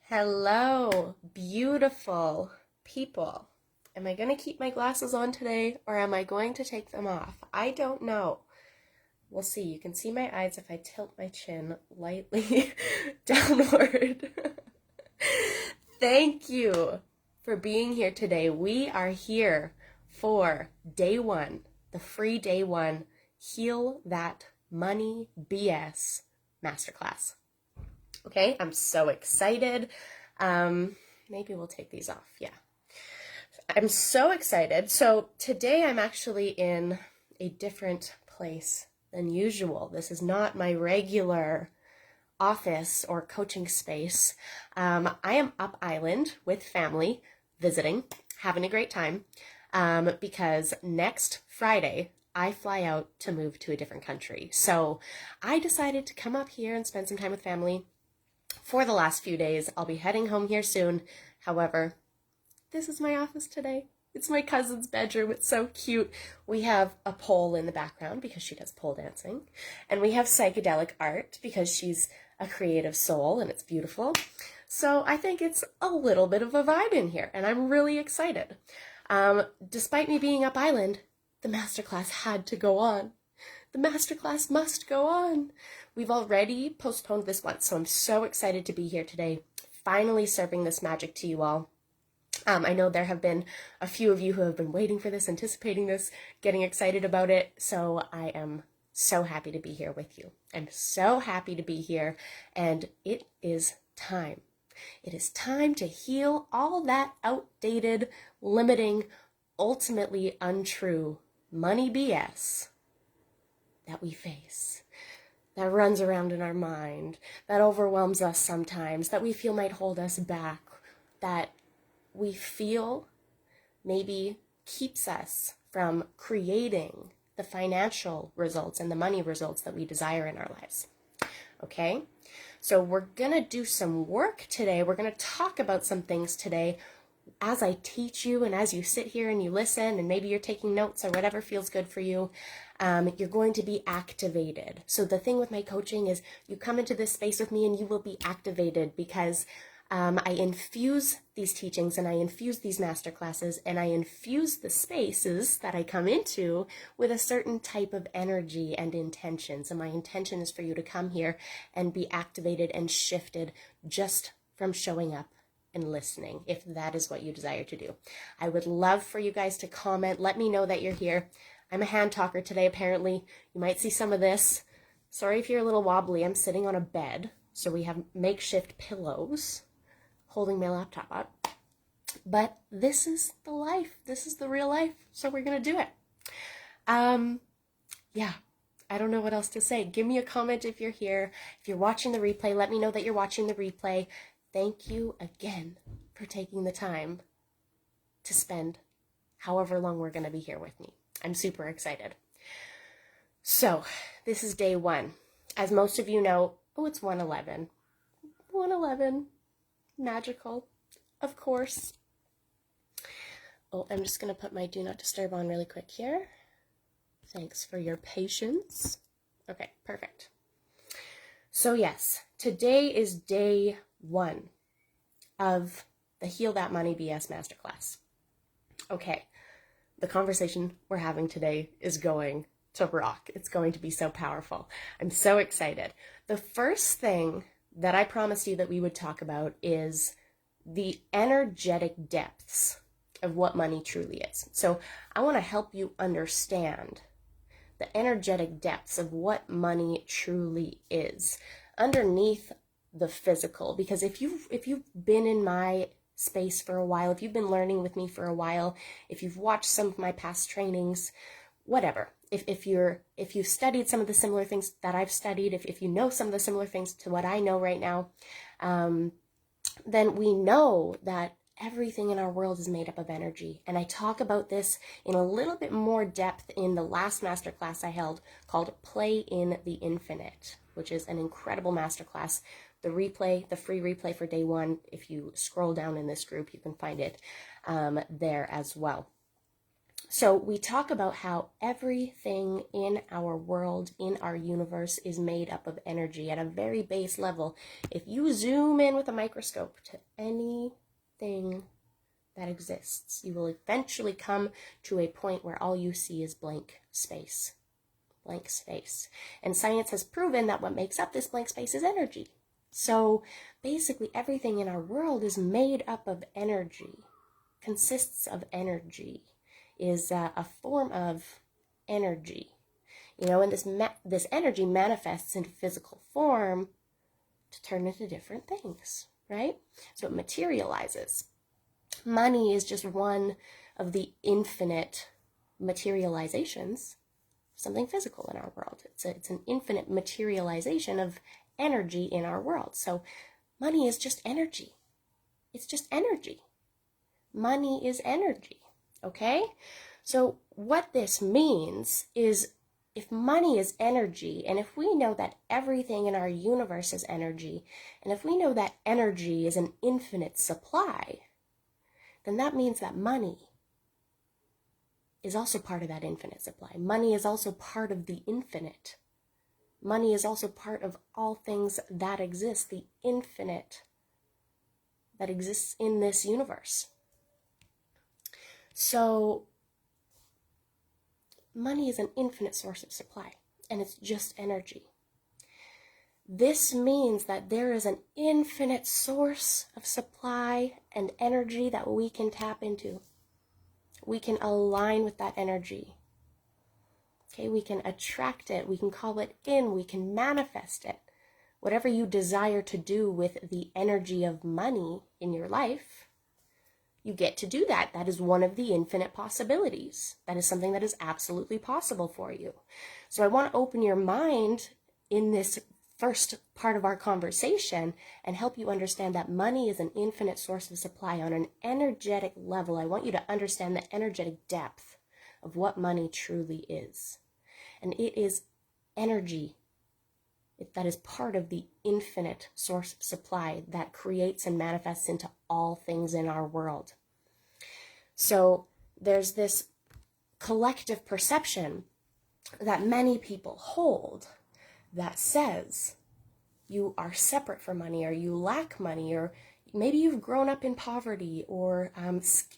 Hello, beautiful people. Am I going to keep my glasses on today or am I going to take them off? I don't know. We'll see. You can see my eyes if I tilt my chin lightly downward. Thank you for being here today. We are here for day one, the free day one, Heal That Money BS Masterclass. Okay, I'm so excited. Maybe we'll take these off. Yeah. I'm so excited. So today I'm actually in a different place than usual. This is not my regular office or coaching space. I am up island with family, visiting, having a great time, because next Friday I fly out to move to a different country. So I decided to come up here and spend some time with family for the last few days. I'll be heading home here soon. However, this is my office today. It's my cousin's bedroom. It's so cute. We have a pole in the background because she does pole dancing. And we have psychedelic art because she's a creative soul and it's beautiful. So I think it's a little bit of a vibe in here and I'm really excited. Despite me being up island, the masterclass had to go on. The masterclass must go on. We've already postponed this once, so I'm so excited to be here today, finally serving this magic to you all. I know there have been a few of you who have been waiting for this, anticipating this, getting excited about it, so I am so happy to be here with you. I'm so happy to be here, and it is time. It is time to heal all that outdated, limiting, ultimately untrue money BS that we face, that runs around in our mind, that overwhelms us sometimes, that we feel might hold us back, that we feel maybe keeps us from creating the financial results and the money results that we desire in our lives. Okay? So we're going to do some work today. We're going to talk about some things today as I teach you and as you sit here and you listen and maybe you're taking notes or whatever feels good for you. You're going to be activated. So the thing with my coaching is you come into this space with me and you will be activated because I infuse these teachings and I infuse these masterclasses and I infuse the spaces that I come into with a certain type of energy and intention. So my intention is for you to come here and be activated and shifted just from showing up and listening, if that is what you desire to do. I would love for you guys to comment. Let me know that you're here. I'm a hand talker today, apparently. You might see some of this. Sorry if you're a little wobbly. I'm sitting on a bed, so we have makeshift pillows holding my laptop up. But this is the life. This is the real life, so we're going to do it. Yeah, I don't know what else to say. Give me a comment if you're here. If you're watching the replay, let me know that you're watching the replay. Thank you again for taking the time to spend however long we're going to be here with me. I'm super excited. So, this is day one. As most of you know, it's 111. 111. Magical. Of course. Oh, I'm just going to put my Do Not Disturb on really quick here. Thanks for your patience. Okay, perfect. So yes, today is day one of the Heal That Money BS Masterclass. Okay, the conversation we're having today is going to rock. It's going to be so powerful. I'm so excited. The first thing that I promised you that we would talk about is the energetic depths of what money truly is. So I want to help you understand the energetic depths of what money truly is underneath the physical. Because if you've been in my space for a while, if you've been learning with me for a while, if you've watched some of my past trainings, whatever, if you've studied some of the similar things that I've studied, if you know some of the similar things to what I know right now, then we know that everything in our world is made up of energy. And I talk about this in a little bit more depth in the last masterclass I held called Play in the Infinite, which is an incredible masterclass. The replay, the free replay for day one, if you scroll down in this group, you can find it there as well. So we talk about how everything in our world, in our universe, is made up of energy at a very base level. If you zoom in with a microscope to anything that exists, you will eventually come to a point where all you see is blank space. Blank space. And science has proven that what makes up this blank space is energy. So basically everything in our world is made up of energy, consists of energy, is a form of energy. And this energy manifests into physical form to turn into different things, right? So it materializes. Money is just one of the infinite materializations of something physical in our world. It's an infinite materialization of energy in our world. So money is just energy. It's just energy. Money is energy. Okay? So what this means is, if money is energy, and if we know that everything in our universe is energy, and if we know that energy is an infinite supply, then that means that money is also part of that infinite supply. Money is also part of the infinite. Money is also part of all things that exist, the infinite that exists in this universe. So money is an infinite source of supply, and it's just energy. This means that there is an infinite source of supply and energy that we can tap into. We can align with that energy. Okay, we can attract it, we can call it in, we can manifest it. Whatever you desire to do with the energy of money in your life, you get to do that. That is one of the infinite possibilities. That is something that is absolutely possible for you. So I want to open your mind in this first part of our conversation and help you understand that money is an infinite source of supply on an energetic level. I want you to understand the energetic depth of what money truly is. And it is energy that is part of the infinite source of supply that creates and manifests into all things in our world. So there's this collective perception that many people hold that says you are separate from money, or you lack money, or maybe you've grown up in poverty, or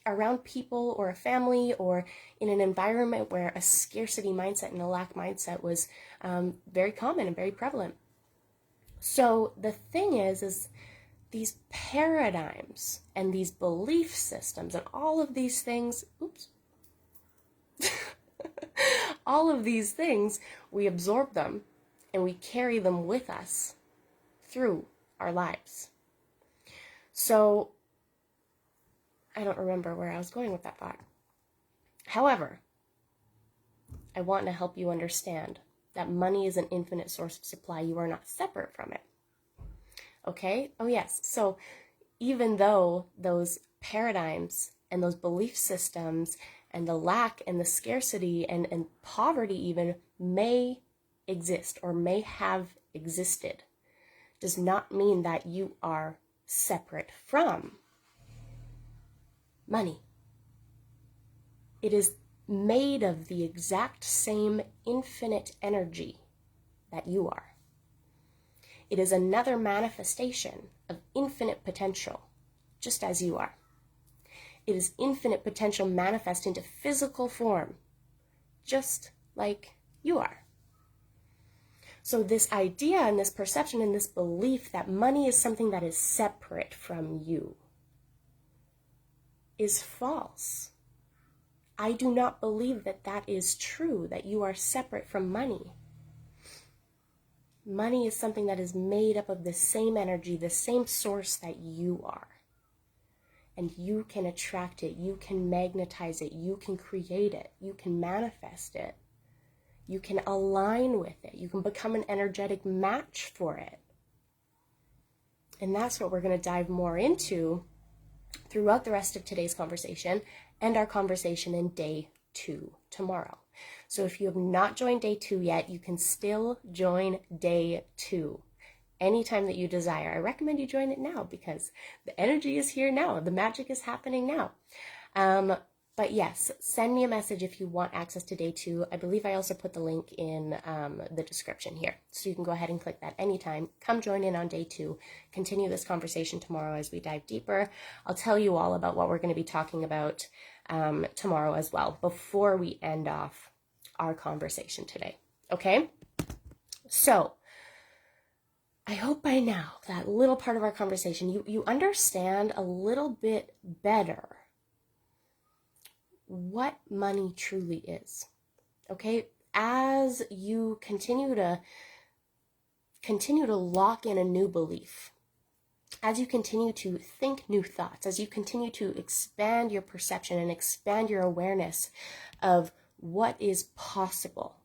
around people or a family, or in an environment where a scarcity mindset and a lack mindset was very common and very prevalent. So the thing is these paradigms and these belief systems and all of these things, all of these things, we absorb them and we carry them with us through our lives. So I don't remember where I was going with that thought. However, I want to help you understand that money is an infinite source of supply. You are not separate from it. Okay? Oh yes. So even though those paradigms and those belief systems and the lack and the scarcity and poverty even may exist or may have existed, does not mean that you are separate from money. It is made of the exact same infinite energy that you are. It is another manifestation of infinite potential, just as you are. It is infinite potential manifest into physical form, just like you are. So this idea and this perception and this belief that money is something that is separate from you is false. I do not believe that that is true, that you are separate from money. Money is something that is made up of the same energy, the same source that you are. And you can attract it, you can magnetize it, you can create it, you can manifest it. You can align with it. You can become an energetic match for it. And that's what we're going to dive more into throughout the rest of today's conversation and our conversation in day 2 tomorrow. So if you have not joined day 2 yet, you can still join day 2 anytime that you desire. I recommend you join it now because the energy is here now. The magic is happening now. But yes, send me a message if you want access to day 2. I believe I also put the link in the description here. So you can go ahead and click that anytime. Come join in on day 2. Continue this conversation tomorrow as we dive deeper. I'll tell you all about what we're going to be talking about tomorrow as well, before we end off our conversation today. Okay? So, I hope by now, that little part of our conversation, you understand a little bit better what money truly is. Okay? As you continue to lock in a new belief, as you continue to think new thoughts, as you continue to expand your perception and expand your awareness of what is possible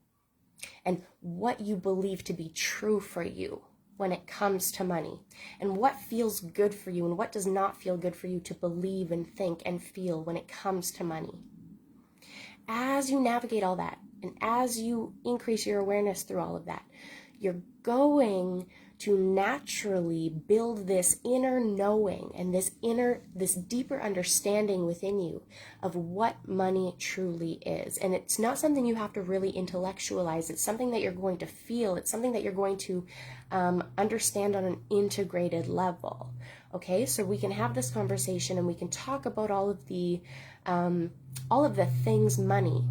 and what you believe to be true for you when it comes to money, and what feels good for you and what does not feel good for you to believe and think and feel when it comes to money. As you navigate all that, and as you increase your awareness through all of that, you're going to naturally build this inner knowing and this deeper understanding within you of what money truly is. And it's not something you have to really intellectualize. It's something that you're going to feel. It's something that you're going to understand on an integrated level. Okay, so we can have this conversation and we can talk about all of the things money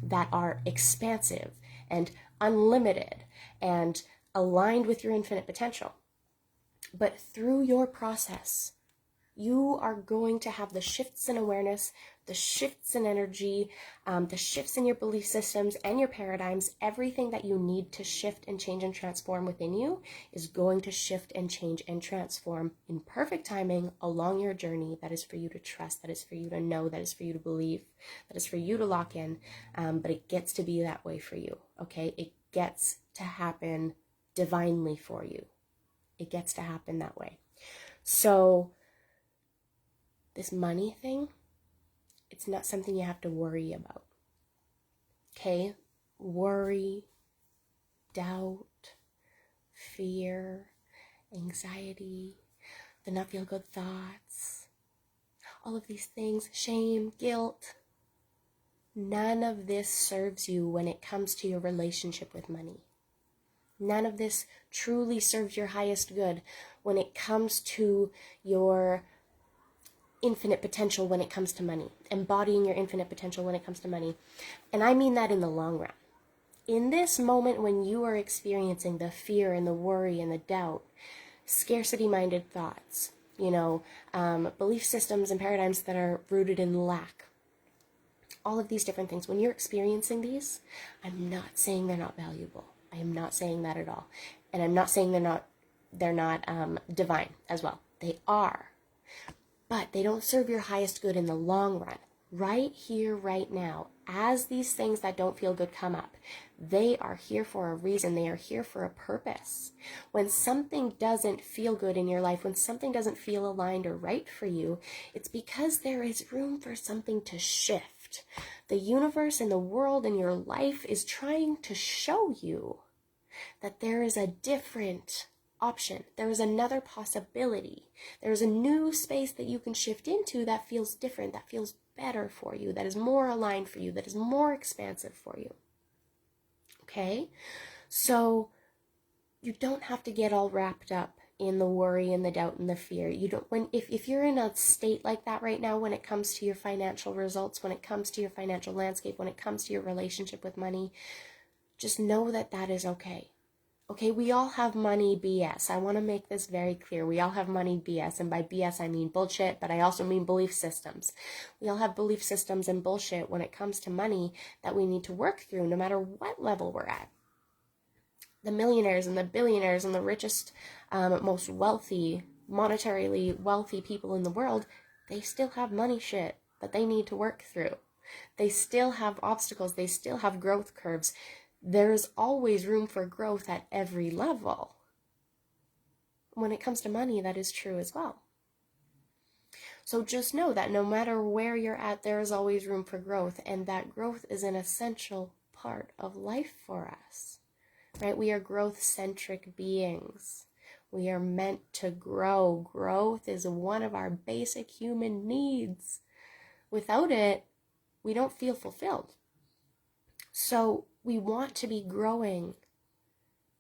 that are expansive and unlimited and aligned with your infinite potential. But through your process, you are going to have the shifts in awareness, the shifts in energy, the shifts in your belief systems and your paradigms. Everything that you need to shift and change and transform within you is going to shift and change and transform in perfect timing along your journey. That is for you to trust, that is for you to know, that is for you to believe, that is for you to lock in. But it gets to be that way for you, okay? It gets to happen divinely for you. It gets to happen that way. So this money thing, it's not something you have to worry about. Okay? Worry, doubt, fear, anxiety, the not feel good thoughts, all of these things, shame, guilt. None of this serves you when it comes to your relationship with money. None of this truly serves your highest good when it comes to your infinite potential when it comes to money, embodying your infinite potential when it comes to money. And I mean that in the long run. In this moment when you are experiencing the fear and the worry and the doubt, scarcity-minded thoughts, belief systems and paradigms that are rooted in lack, all of these different things, when you're experiencing these, I'm not saying they're not valuable. I am not saying that at all. And I'm not saying they're not divine as well. They are. But they don't serve your highest good in the long run. Right here, right now, as these things that don't feel good come up, they are here for a reason. They are here for a purpose. When something doesn't feel good in your life, when something doesn't feel aligned or right for you, it's because there is room for something to shift. The universe and the world and your life is trying to show you that there is a different option. There is another possibility. There is a new space that you can shift into that feels different, that feels better for you, that is more aligned for you, that is more expansive for you. Okay? So you don't have to get all wrapped up in the worry and the doubt and the fear. If you're in a state like that right now when it comes to your financial results, when it comes to your financial landscape, when it comes to your relationship with money, just know that that is okay. Okay, we all have money BS. I want to make this very clear. We all have money BS, and by BS I mean bullshit, but I also mean belief systems. We all have belief systems and bullshit when it comes to money that we need to work through no matter what level we're at. The millionaires and the billionaires and the richest, most wealthy, monetarily wealthy people in the world, they still have money shit that they need to work through. They still have obstacles. They still have growth curves. There's always room for growth at every level. When it comes to money, that is true as well. So just know that no matter where you're at, there is always room for growth, and that growth is an essential part of life for us, right? We are growth-centric beings. We are meant to grow. Growth is one of our basic human needs. Without it, we don't feel fulfilled. So we want to be growing.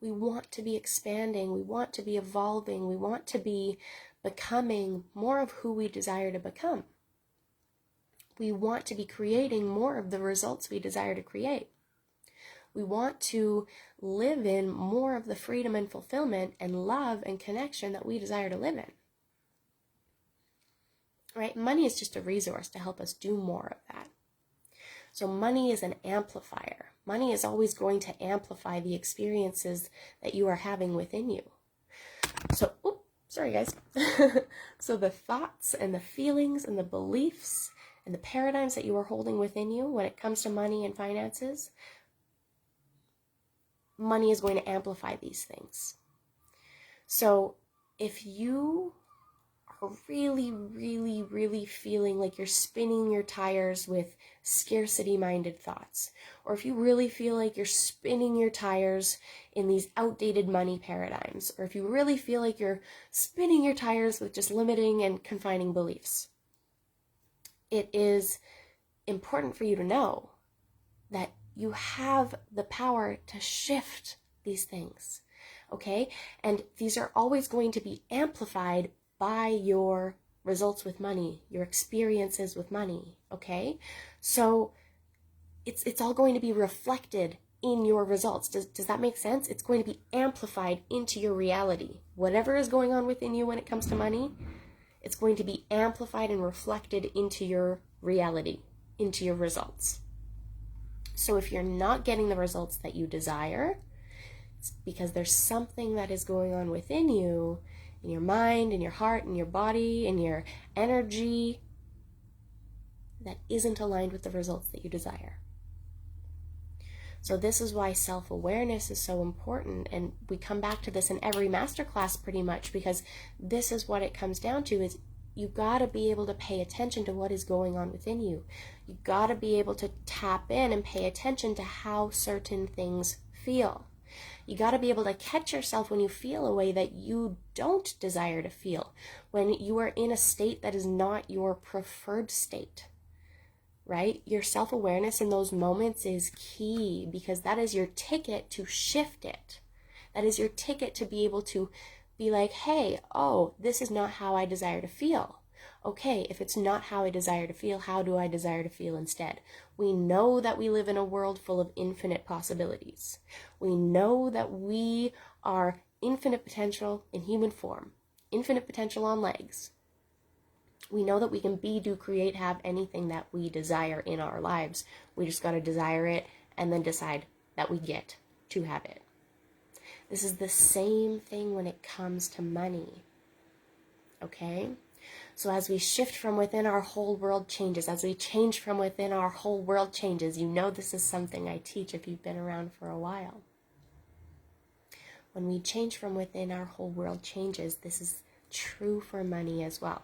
We want to be expanding. We want to be evolving. We want to be becoming more of who we desire to become. We want to be creating more of the results we desire to create. We want to live in more of the freedom and fulfillment and love and connection that we desire to live in. Right? Money is just a resource to help us do more of that. So money is an amplifier. Money is always going to amplify the experiences that you are having within you. So, sorry guys. So the thoughts and the feelings and the beliefs and the paradigms that you are holding within you when it comes to money and finances, money is going to amplify these things. So if you are really, really, really feeling like you're spinning your tires with scarcity-minded thoughts, or if you really feel like you're spinning your tires in these outdated money paradigms, or if you really feel like you're spinning your tires with just limiting and confining beliefs, it is important for you to know that you have the power to shift these things, okay? And these are always going to be amplified by your results with money, your experiences with money, okay? So it's all going to be reflected in your results. Does that make sense? It's going to be amplified into your reality. Whatever is going on within you when it comes to money, it's going to be amplified and reflected into your reality, into your results. So if you're not getting the results that you desire, it's because there's something that is going on within you, in your mind, in your heart, in your body, in your energy, that isn't aligned with the results that you desire. So this is why self-awareness is so important, and we come back to this in every masterclass pretty much, because this is what it comes down to, is you gotta be able to pay attention to what is going on within you. You gotta be able to tap in and pay attention to how certain things feel. You got to be able to catch yourself when you feel a way that you don't desire to feel, when you are in a state that is not your preferred state, right? Your self-awareness in those moments is key, because that is your ticket to shift it. That is your ticket to be able to be like, hey, oh, this is not how I desire to feel. Okay, if it's not how I desire to feel, how do I desire to feel instead? We know that we live in a world full of infinite possibilities. We know that we are infinite potential in human form, infinite potential on legs. We know that we can be, do, create, have anything that we desire in our lives. We just got to desire it and then decide that we get to have it. This is the same thing when it comes to money. Okay? So as we shift from within, our whole world changes. As we change from within, our whole world changes. You know this is something I teach if you've been around for a while. When we change from within, our whole world changes. This is true for money as well.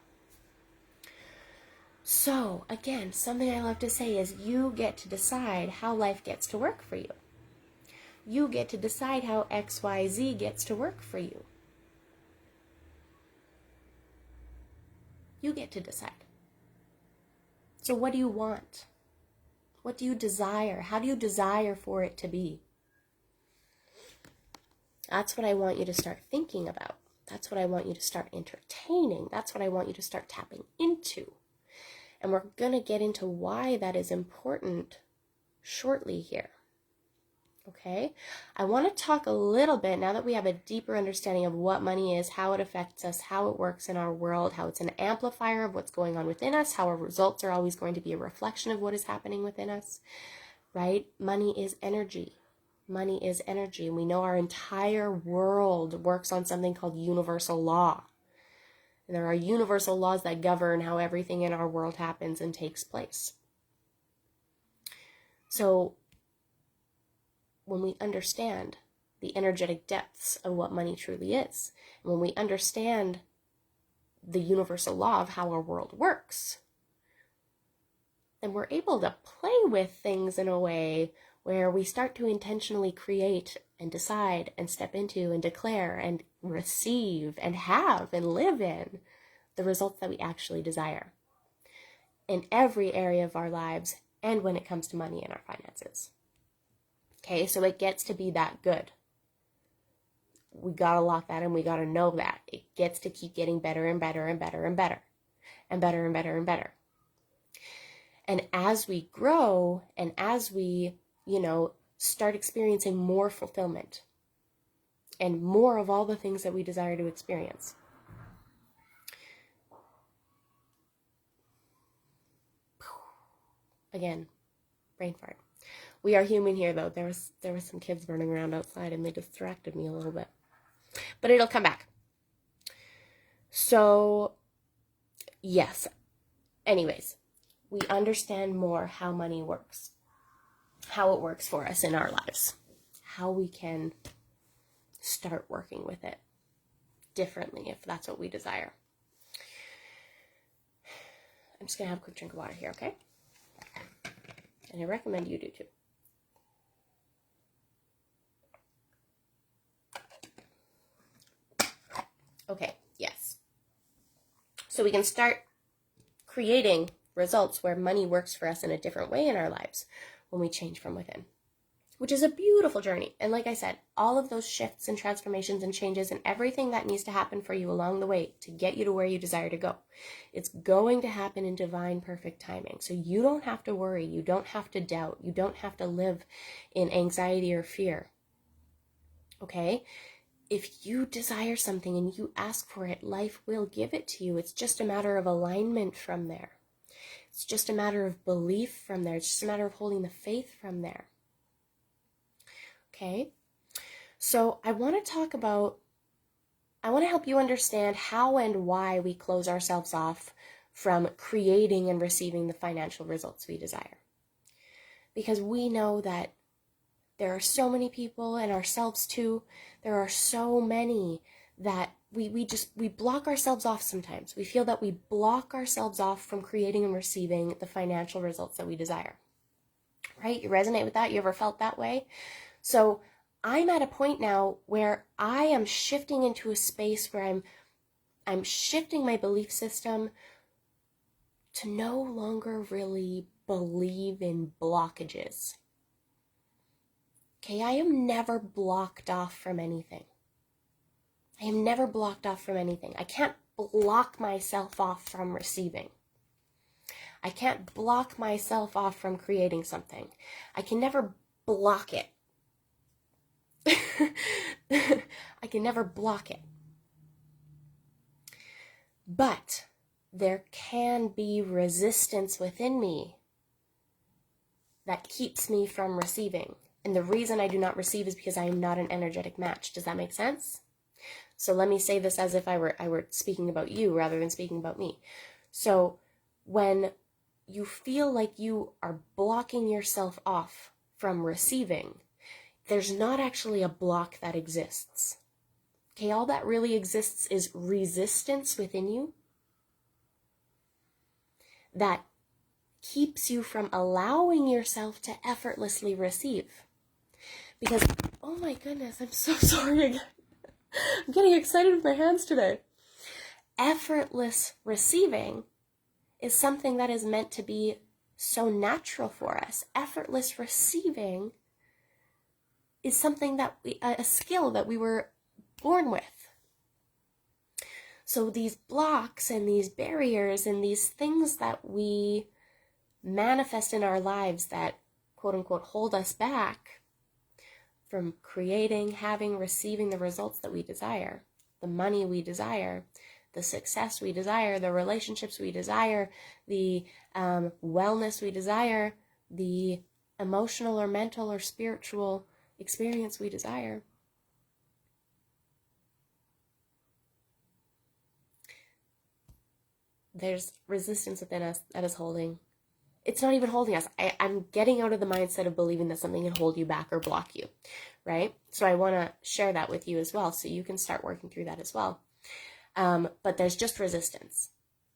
So, again, something I love to say is you get to decide how life gets to work for you. You get to decide how XYZ gets to work for you. You get to decide. So what do you want? What do you desire? How do you desire for it to be? That's what I want you to start thinking about. That's what I want you to start entertaining. That's what I want you to start tapping into. And we're going to get into why that is important shortly here. Okay? I want to talk a little bit, now that we have a deeper understanding of what money is, how it affects us, how it works in our world, how it's an amplifier of what's going on within us, how our results are always going to be a reflection of what is happening within us, right? Money is energy. Money is energy. And we know our entire world works on something called universal law. And there are universal laws that govern how everything in our world happens and takes place. So when we understand the energetic depths of what money truly is, and when we understand the universal law of how our world works, then we're able to play with things in a way where we start to intentionally create and decide and step into and declare and receive and have and live in the results that we actually desire. In every area of our lives, and when it comes to money and our finances. Okay, so it gets to be that good. We gotta lock that in. We gotta know that it gets to keep getting better and better and better and better and better and better and better. And as we grow and as we, start experiencing more fulfillment and more of all the things that we desire to experience, again, brain fart. We are human here, though. There was some kids running around outside and they distracted me a little bit. But it'll come back. So, yes. Anyways, we understand more how money works, how it works for us in our lives, how we can start working with it differently if that's what we desire. I'm just going to have a quick drink of water here, okay? And I recommend you do too. Okay, yes. So we can start creating results where money works for us in a different way in our lives when we change from within, which is a beautiful journey. And like I said, all of those shifts and transformations and changes and everything that needs to happen for you along the way to get you to where you desire to go, it's going to happen in divine perfect timing. So you don't have to worry. You don't have to doubt. You don't have to live in anxiety or fear. Okay? If you desire something and you ask for it, life will give it to you. It's just a matter of alignment from there. It's just a matter of belief from there. It's just a matter of holding the faith from there. Okay? So I want to help you understand how and why we close ourselves off from creating and receiving the financial results we desire. Because we know that there are so many people, and ourselves too, there are so many that we block ourselves off sometimes. We feel that we block ourselves off from creating and receiving the financial results that we desire. Right? You resonate with that? You ever felt that way? So I'm at a point now where I am shifting into a space where I'm shifting my belief system to no longer really believe in blockages. Okay, I am never blocked off from anything. I am never blocked off from anything. I can't block myself off from receiving. I can't block myself off from creating something. I can never block it. I can never block it. But there can be resistance within me that keeps me from receiving. And the reason I do not receive is because I am not an energetic match. Does that make sense? So let me say this as if I were speaking about you rather than speaking about me. So when you feel like you are blocking yourself off from receiving, there's not actually a block that exists. Okay, all that really exists is resistance within you that keeps you from allowing yourself to effortlessly receive. Because, oh my goodness, I'm so sorry again. I'm getting excited with my hands today. Effortless receiving is something that is meant to be so natural for us. Effortless receiving is something that a skill that we were born with. So these blocks and these barriers and these things that we manifest in our lives that, quote unquote, hold us back from creating, having, receiving the results that we desire, the money we desire, the success we desire, the relationships we desire, the wellness we desire, the emotional or mental or spiritual experience we desire. There's resistance within us that is holding. It's not even holding us. I'm getting out of the mindset of believing that something can hold you back or block you, right? So I want to share that with you as well, so you can start working through that as well. But there's just resistance.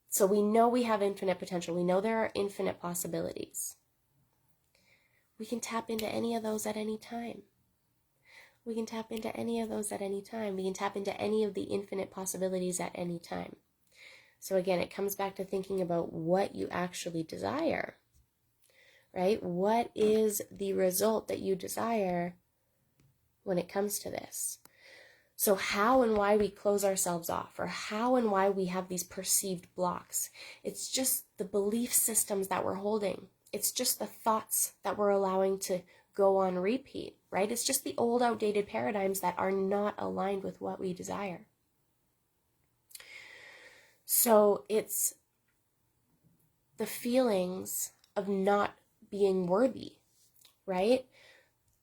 So we know we have infinite potential. We know there are infinite possibilities. We can tap into any of those at any time. We can tap into any of those at any time. We can tap into any of the infinite possibilities at any time. So again, it comes back to thinking about what you actually desire. right? What is the result that you desire when it comes to this? So how and why we close ourselves off, or how and why we have these perceived blocks, it's just the belief systems that we're holding. It's just the thoughts that we're allowing to go on repeat, right? It's just the old outdated paradigms that are not aligned with what we desire. So it's the feelings of not being worthy, right?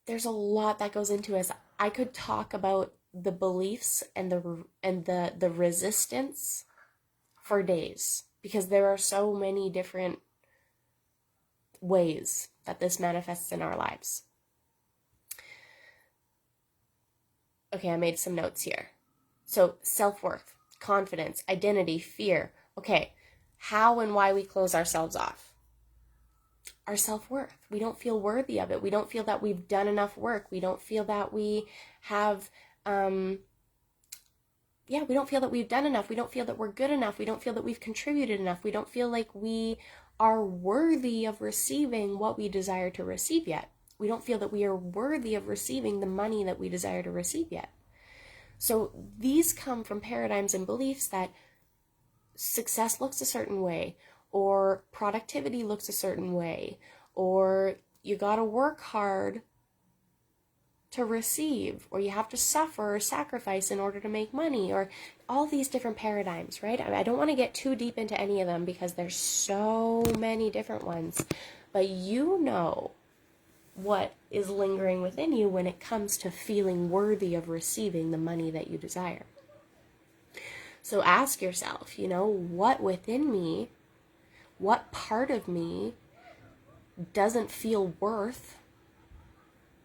There's a lot that goes into it. I could talk about the beliefs and the resistance for days, because there are so many different ways that this manifests in our lives. Okay, I made some notes here. So self-worth, confidence, identity, fear. Okay, how and why we close ourselves off. Our self-worth. We don't feel worthy of it. We don't feel that we've done enough work. We don't feel that we have, we don't feel that we've done enough. We don't feel that we're good enough. We don't feel that we've contributed enough. We don't feel like we are worthy of receiving what we desire to receive yet. We don't feel that we are worthy of receiving the money that we desire to receive yet. So these come from paradigms and beliefs that success looks a certain way, or productivity looks a certain way, or you gotta work hard to receive, or you have to suffer or sacrifice in order to make money, or all these different paradigms, right? I don't want to get too deep into any of them because there's so many different ones, but you know what is lingering within you when it comes to feeling worthy of receiving the money that you desire. So ask yourself, what within me, what part of me doesn't feel worth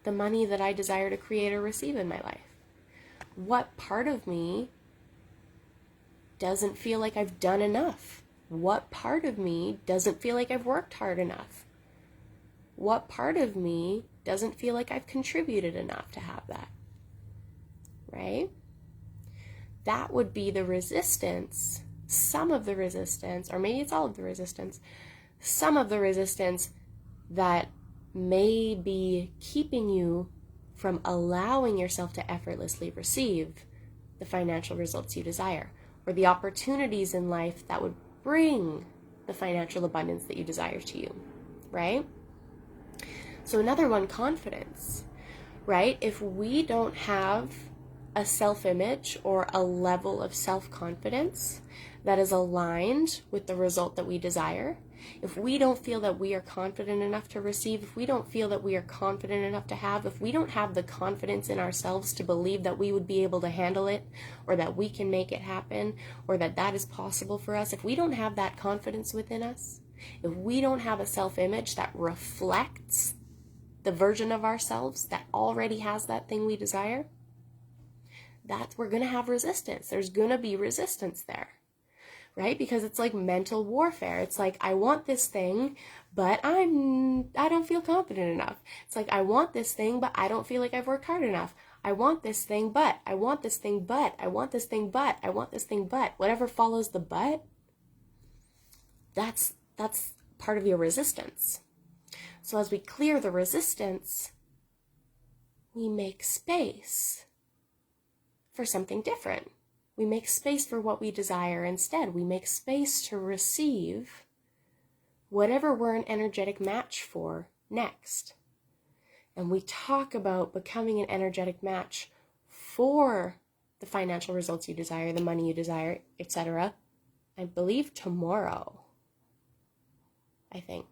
the money that I desire to create or receive in my life? What part of me doesn't feel like I've done enough? What part of me doesn't feel like I've worked hard enough? What part of me doesn't feel like I've contributed enough to have that? Right? That would be the resistance, some of the resistance, or maybe it's all of the resistance, some of the resistance that may be keeping you from allowing yourself to effortlessly receive the financial results you desire, or the opportunities in life that would bring the financial abundance that you desire to you, right? So another one, confidence, right? If we don't have a self-image or a level of self-confidence that is aligned with the result that we desire, if we don't feel that we are confident enough to receive, if we don't feel that we are confident enough to have, if we don't have the confidence in ourselves to believe that we would be able to handle it, or that we can make it happen, or that that is possible for us, if we don't have that confidence within us, if we don't have a self-image that reflects the version of ourselves that already has that thing we desire, that we're going to have resistance. There's going to be resistance there, right? Because it's like mental warfare. It's like, I want this thing, but I don't feel confident enough. It's like, I want this thing, but I don't feel like I've worked hard enough. I want this thing, but I want this thing, but I want this thing, but I want this thing, but whatever follows the but, that's part of your resistance. So as we clear the resistance, we make space for something different. We make space for what we desire instead. We make space to receive whatever we're an energetic match for next. And we talk about becoming an energetic match for the financial results you desire, the money you desire, etc. I believe tomorrow. I think.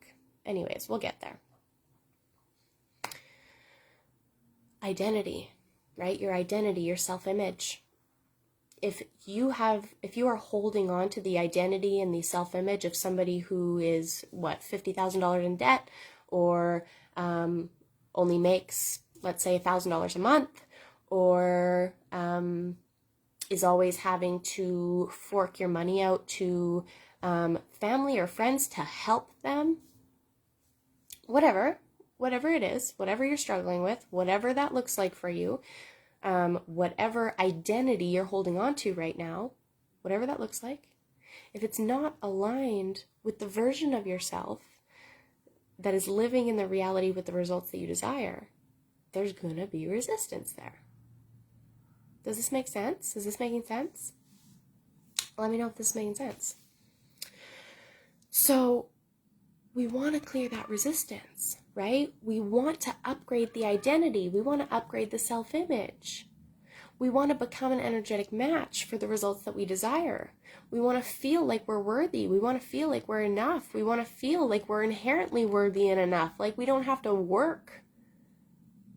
Anyways, we'll get there. Identity, right? Your identity, your self-image. If you are holding on to the identity and the self-image of somebody who is, $50,000 in debt, or only makes, let's say, $1,000 a month, or is always having to fork your money out to family or friends to help them, whatever it is, whatever you're struggling with, whatever that looks like for you, whatever identity you're holding on to right now, whatever that looks like, if it's not aligned with the version of yourself that is living in the reality with the results that you desire, there's going to be resistance there. Does this make sense? Is this making sense? Let me know if this is making sense. So we want to clear that resistance, right? We want to upgrade the identity. We want to upgrade the self-image. We want to become an energetic match for the results that we desire. We want to feel like we're worthy. We want to feel like we're enough. We want to feel like we're inherently worthy and enough. Like we don't have to work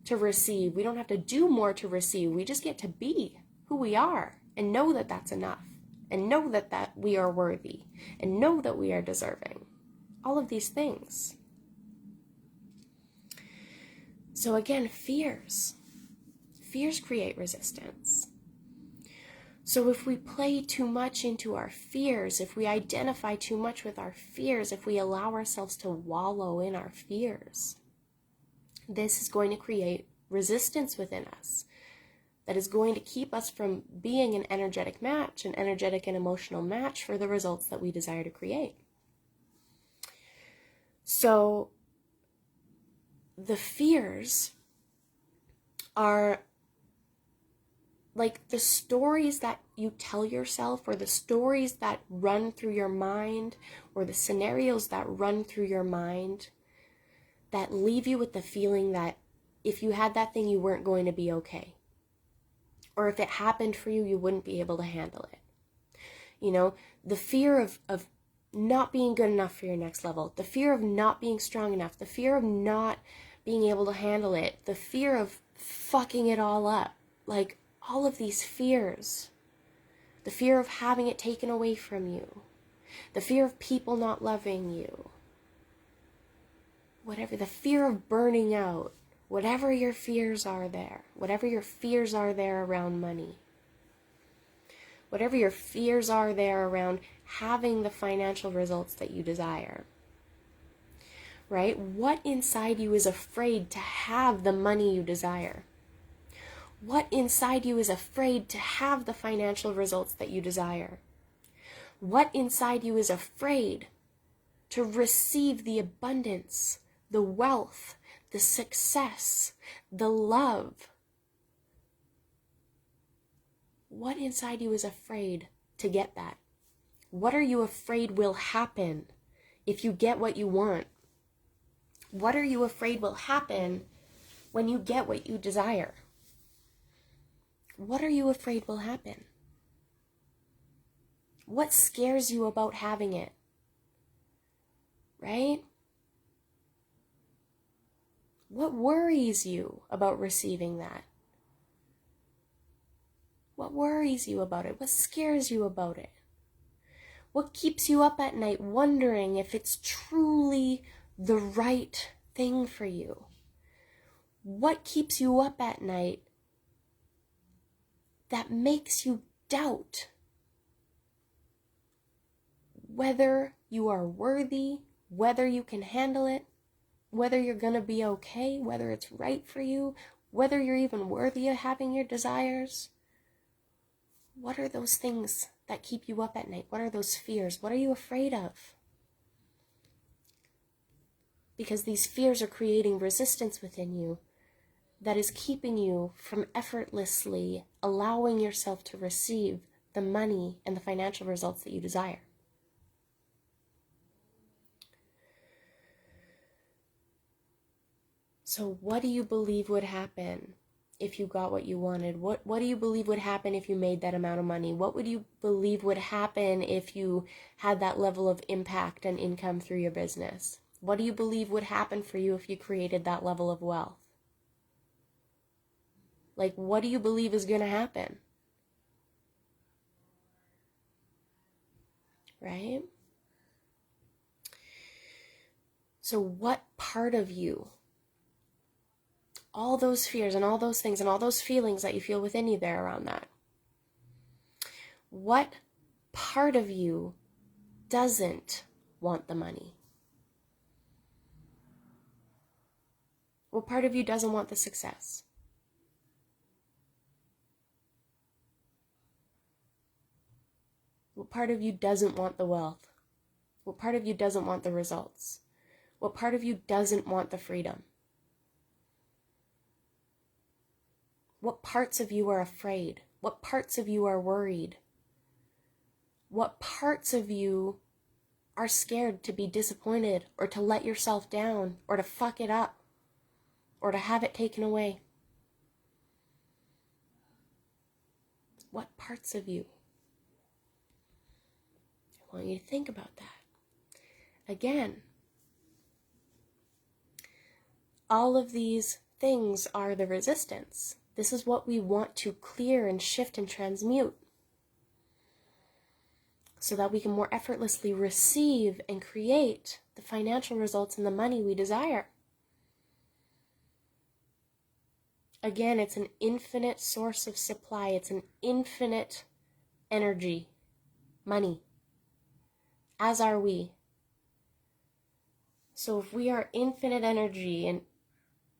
to receive. We don't have to do more to receive. We just get to be who we are and know that that's enough. And know that we are worthy. And know that we are deserving. All of these things. So again, fears. Fears create resistance. So if we play too much into our fears, if we identify too much with our fears, if we allow ourselves to wallow in our fears, this is going to create resistance within us that is going to keep us from being an energetic match, an energetic and emotional match for the results that we desire to create. So the fears are like the stories that you tell yourself, or the stories that run through your mind, or the scenarios that run through your mind that leave you with the feeling that if you had that thing, you weren't going to be okay. Or if it happened for you, you wouldn't be able to handle it. You know, the fear of not being good enough for your next level, the fear of not being strong enough, the fear of not being able to handle it, the fear of fucking it all up, like all of these fears, the fear of having it taken away from you, the fear of people not loving you, whatever, the fear of burning out, whatever your fears are there, whatever your fears are there around money, whatever your fears are there around having the financial results that you desire, right? What inside you is afraid to have the money you desire? What inside you is afraid to have the financial results that you desire? What inside you is afraid to receive the abundance, the wealth, the success, the love? What inside you is afraid to get that? What are you afraid will happen if you get what you want? What are you afraid will happen when you get what you desire? What are you afraid will happen? What scares you about having it? Right? What worries you about receiving that? What worries you about it? What scares you about it? What keeps you up at night wondering if it's truly the right thing for you? What keeps you up at night that makes you doubt whether you are worthy, whether you can handle it, whether you're going to be okay, whether it's right for you, whether you're even worthy of having your desires? What are those things that keep you up at night? What are those fears? What are you afraid of? Because these fears are creating resistance within you that is keeping you from effortlessly allowing yourself to receive the money and the financial results that you desire. So what do you believe would happen if you got what you wanted? What do you believe would happen if you made that amount of money? What would you believe would happen if you had that level of impact and income through your business? What do you believe would happen for you if you created that level of wealth? Like, what do you believe is going to happen? Right? So what part of you, all those fears and all those things and all those feelings that you feel within you there around that, what part of you doesn't want the money? What part of you doesn't want the success? What part of you doesn't want the wealth? What part of you doesn't want the results? What part of you doesn't want the freedom? What parts of you are afraid? What parts of you are worried? What parts of you are scared to be disappointed or to let yourself down or to fuck it up or to have it taken away? What parts of you? I want you to think about that. Again, all of these things are the resistance. This is what we want to clear and shift and transmute so that we can more effortlessly receive and create the financial results and the money we desire. Again, it's an infinite source of supply. It's an infinite energy, money, as are we. So if we are infinite energy and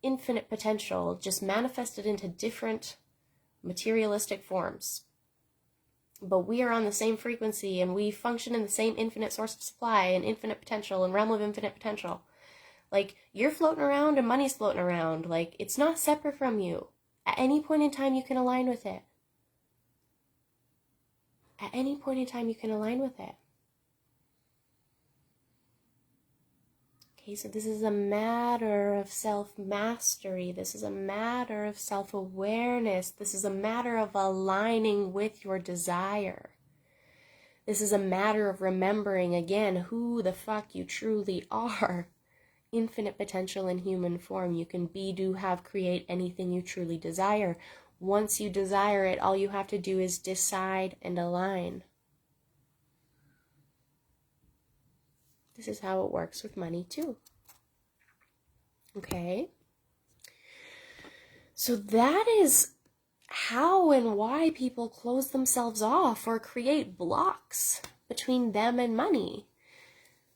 infinite potential, just manifested into different materialistic forms, but we are on the same frequency and we function in the same infinite source of supply and infinite potential and realm of infinite potential. Like, you're floating around and money's floating around. Like, it's not separate from you. At any point in time, you can align with it. At any point in time, you can align with it. Okay, so this is a matter of self-mastery. This is a matter of self-awareness. This is a matter of aligning with your desire. This is a matter of remembering, again, who the fuck you truly are. Infinite potential in human form. You can be, do, have, create anything you truly desire. Once you desire it, all you have to do is decide and align. This is how it works with money too. Okay? So that is how and why people close themselves off or create blocks between them and money.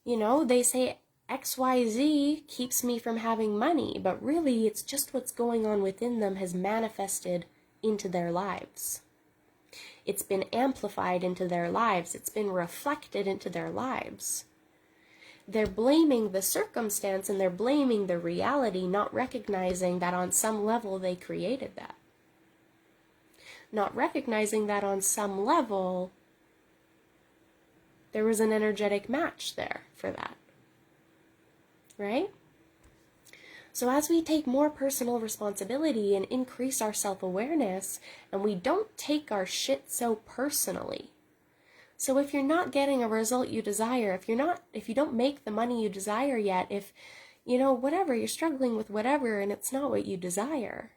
You know, they say XYZ keeps me from having money, but really it's just what's going on within them has manifested into their lives. It's been amplified into their lives. It's been reflected into their lives. They're blaming the circumstance and they're blaming the reality, not recognizing that on some level they created that. Not recognizing that on some level there was an energetic match there for that. Right? So as we take more personal responsibility and increase our self-awareness, and we don't take our shit so personally. So if you're not getting a result you desire, if you don't make the money you desire yet, if, whatever, you're struggling with whatever and it's not what you desire,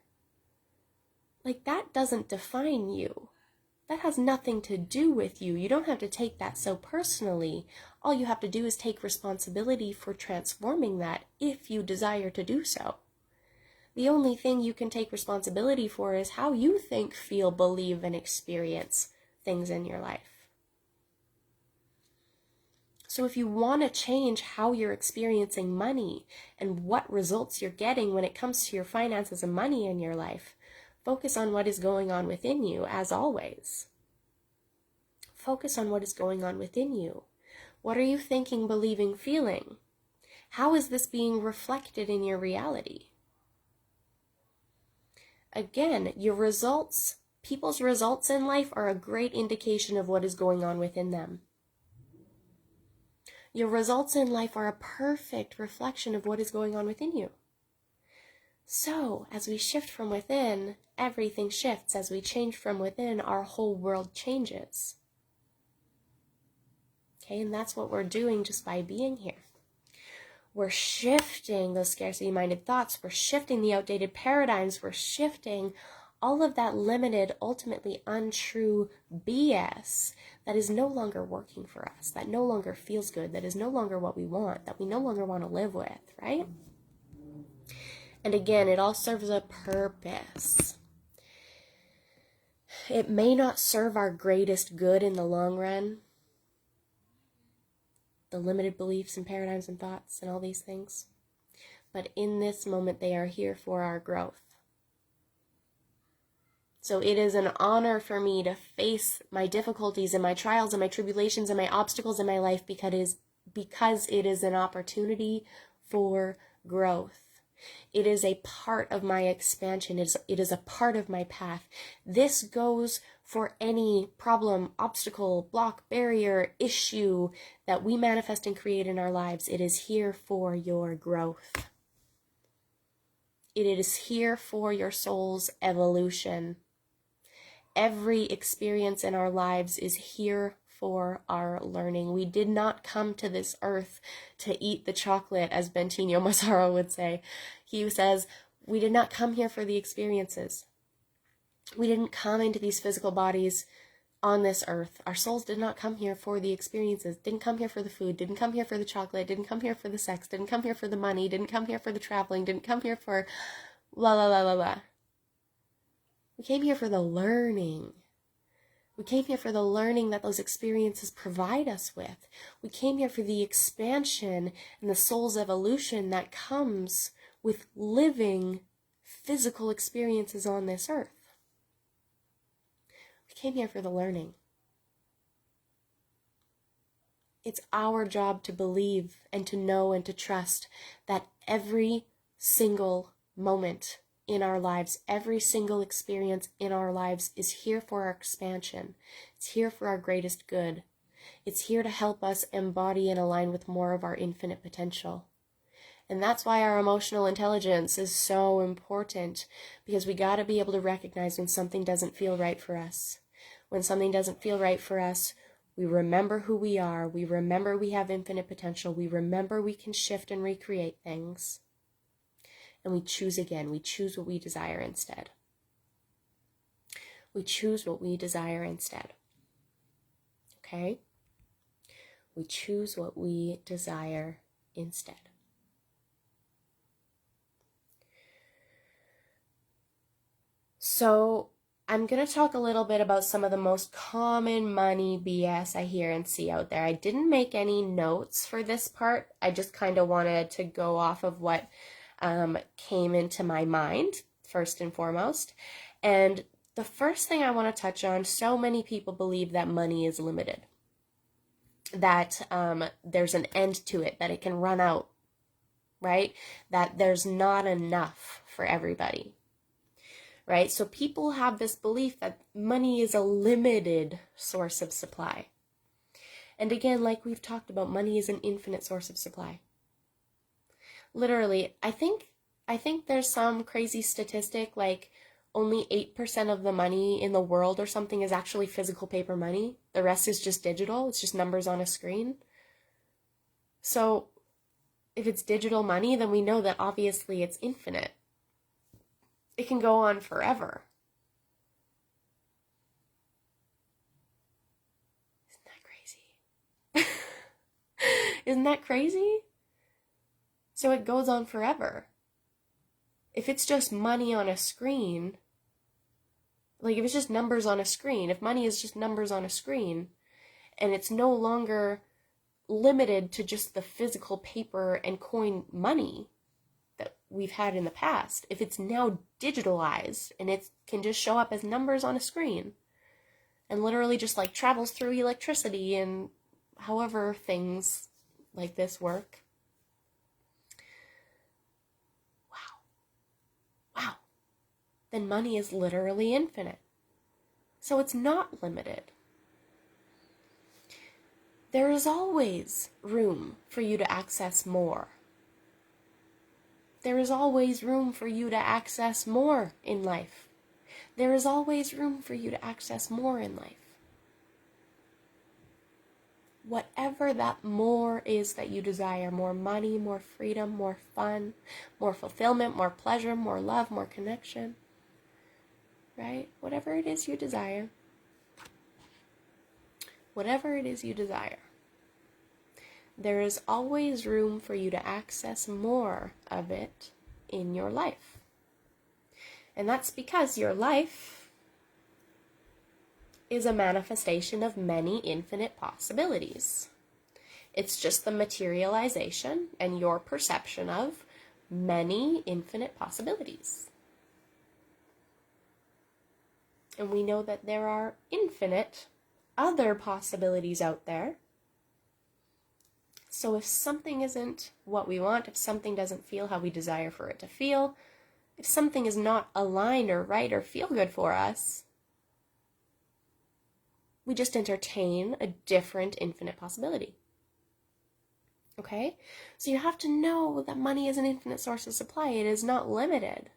like, that doesn't define you. That has nothing to do with you. You don't have to take that so personally. All you have to do is take responsibility for transforming that if you desire to do so. The only thing you can take responsibility for is how you think, feel, believe, and experience things in your life. So if you want to change how you're experiencing money and what results you're getting when it comes to your finances and money in your life, focus on what is going on within you, as always. Focus on what is going on within you. What are you thinking, believing, feeling? How is this being reflected in your reality? Again, your results, people's results in life are a great indication of what is going on within them. Your results in life are a perfect reflection of what is going on within you. So, as we shift from within, everything shifts. As we change from within, our whole world changes. Okay, and that's what we're doing just by being here. We're shifting those scarcity-minded thoughts. We're shifting the outdated paradigms. We're shifting all of that limited, ultimately untrue BS that is no longer working for us, that no longer feels good, that is no longer what we want, that we no longer want to live with, right? And again, it all serves a purpose. It may not serve our greatest good in the long run, the limited beliefs and paradigms and thoughts and all these things, but in this moment they are here for our growth. So it is an honor for me to face my difficulties and my trials and my tribulations and my obstacles in my life because it is an opportunity for growth. It is a part of my expansion. It is a part of my path. This goes for any problem, obstacle, block, barrier, issue that we manifest and create in our lives. It is here for your growth. It is here for your soul's evolution. Every experience in our lives is here for our learning. We did not come to this earth to eat the chocolate, as Bentinho Massaro would say. He says, we did not come here for the experiences. We didn't come into these physical bodies on this earth. Our souls did not come here for the experiences, didn't come here for the food, didn't come here for the chocolate, didn't come here for the sex, didn't come here for the money, didn't come here for the traveling, didn't come here for la la la la la. We came here for the learning. We came here for the learning that those experiences provide us with. We came here for the expansion and the soul's evolution that comes with living physical experiences on this earth. We came here for the learning. It's our job to believe and to know and to trust that every single moment in our lives, every single experience in our lives is here for our expansion. It's here for our greatest good. It's here to help us embody and align with more of our infinite potential. And that's why our emotional intelligence is so important, because we got to be able to recognize when something doesn't feel right for us. When something doesn't feel right for us, we remember who we are. We remember we have infinite potential. We remember we can shift and recreate things. And we choose again. We choose what we desire instead. We choose what we desire instead. Okay? We choose what we desire instead. So, I'm going to talk a little bit about some of the most common money BS I hear and see out there. I didn't make any notes for this part. I just kind of wanted to go off of what came into my mind, first and foremost. And the first thing I want to touch on, so many people believe that money is limited, that there's an end to it, that it can run out, right? That there's not enough for everybody, right? So people have this belief that money is a limited source of supply. And again, like we've talked about, money is an infinite source of supply. Literally, I think there's some crazy statistic like only 8% of the money in the world or something is actually physical paper money. The rest is just digital. It's just numbers on a screen. So if it's digital money, then we know that obviously it's infinite. It can go on forever. Isn't that crazy? Isn't that crazy? So it goes on forever. If it's just money on a screen, like if it's just numbers on a screen, if money is just numbers on a screen, and it's no longer limited to just the physical paper and coin money that we've had in the past, if it's now digitalized and it can just show up as numbers on a screen and literally just like travels through electricity and however things like this work, then money is literally infinite. So it's not limited. There is always room for you to access more. There is always room for you to access more in life. There is always room for you to access more in life. Whatever that more is that you desire, more money, more freedom, more fun, more fulfillment, more pleasure, more love, more connection, right? Whatever it is you desire. Whatever it is you desire. There is always room for you to access more of it in your life. And that's because your life is a manifestation of many infinite possibilities. It's just the materialization and your perception of many infinite possibilities. And we know that there are infinite other possibilities out there. So if something isn't what we want, if something doesn't feel how we desire for it to feel, if something is not aligned or right or feel good for us, we just entertain a different infinite possibility. Okay? So you have to know that money is an infinite source of supply. It is not limited.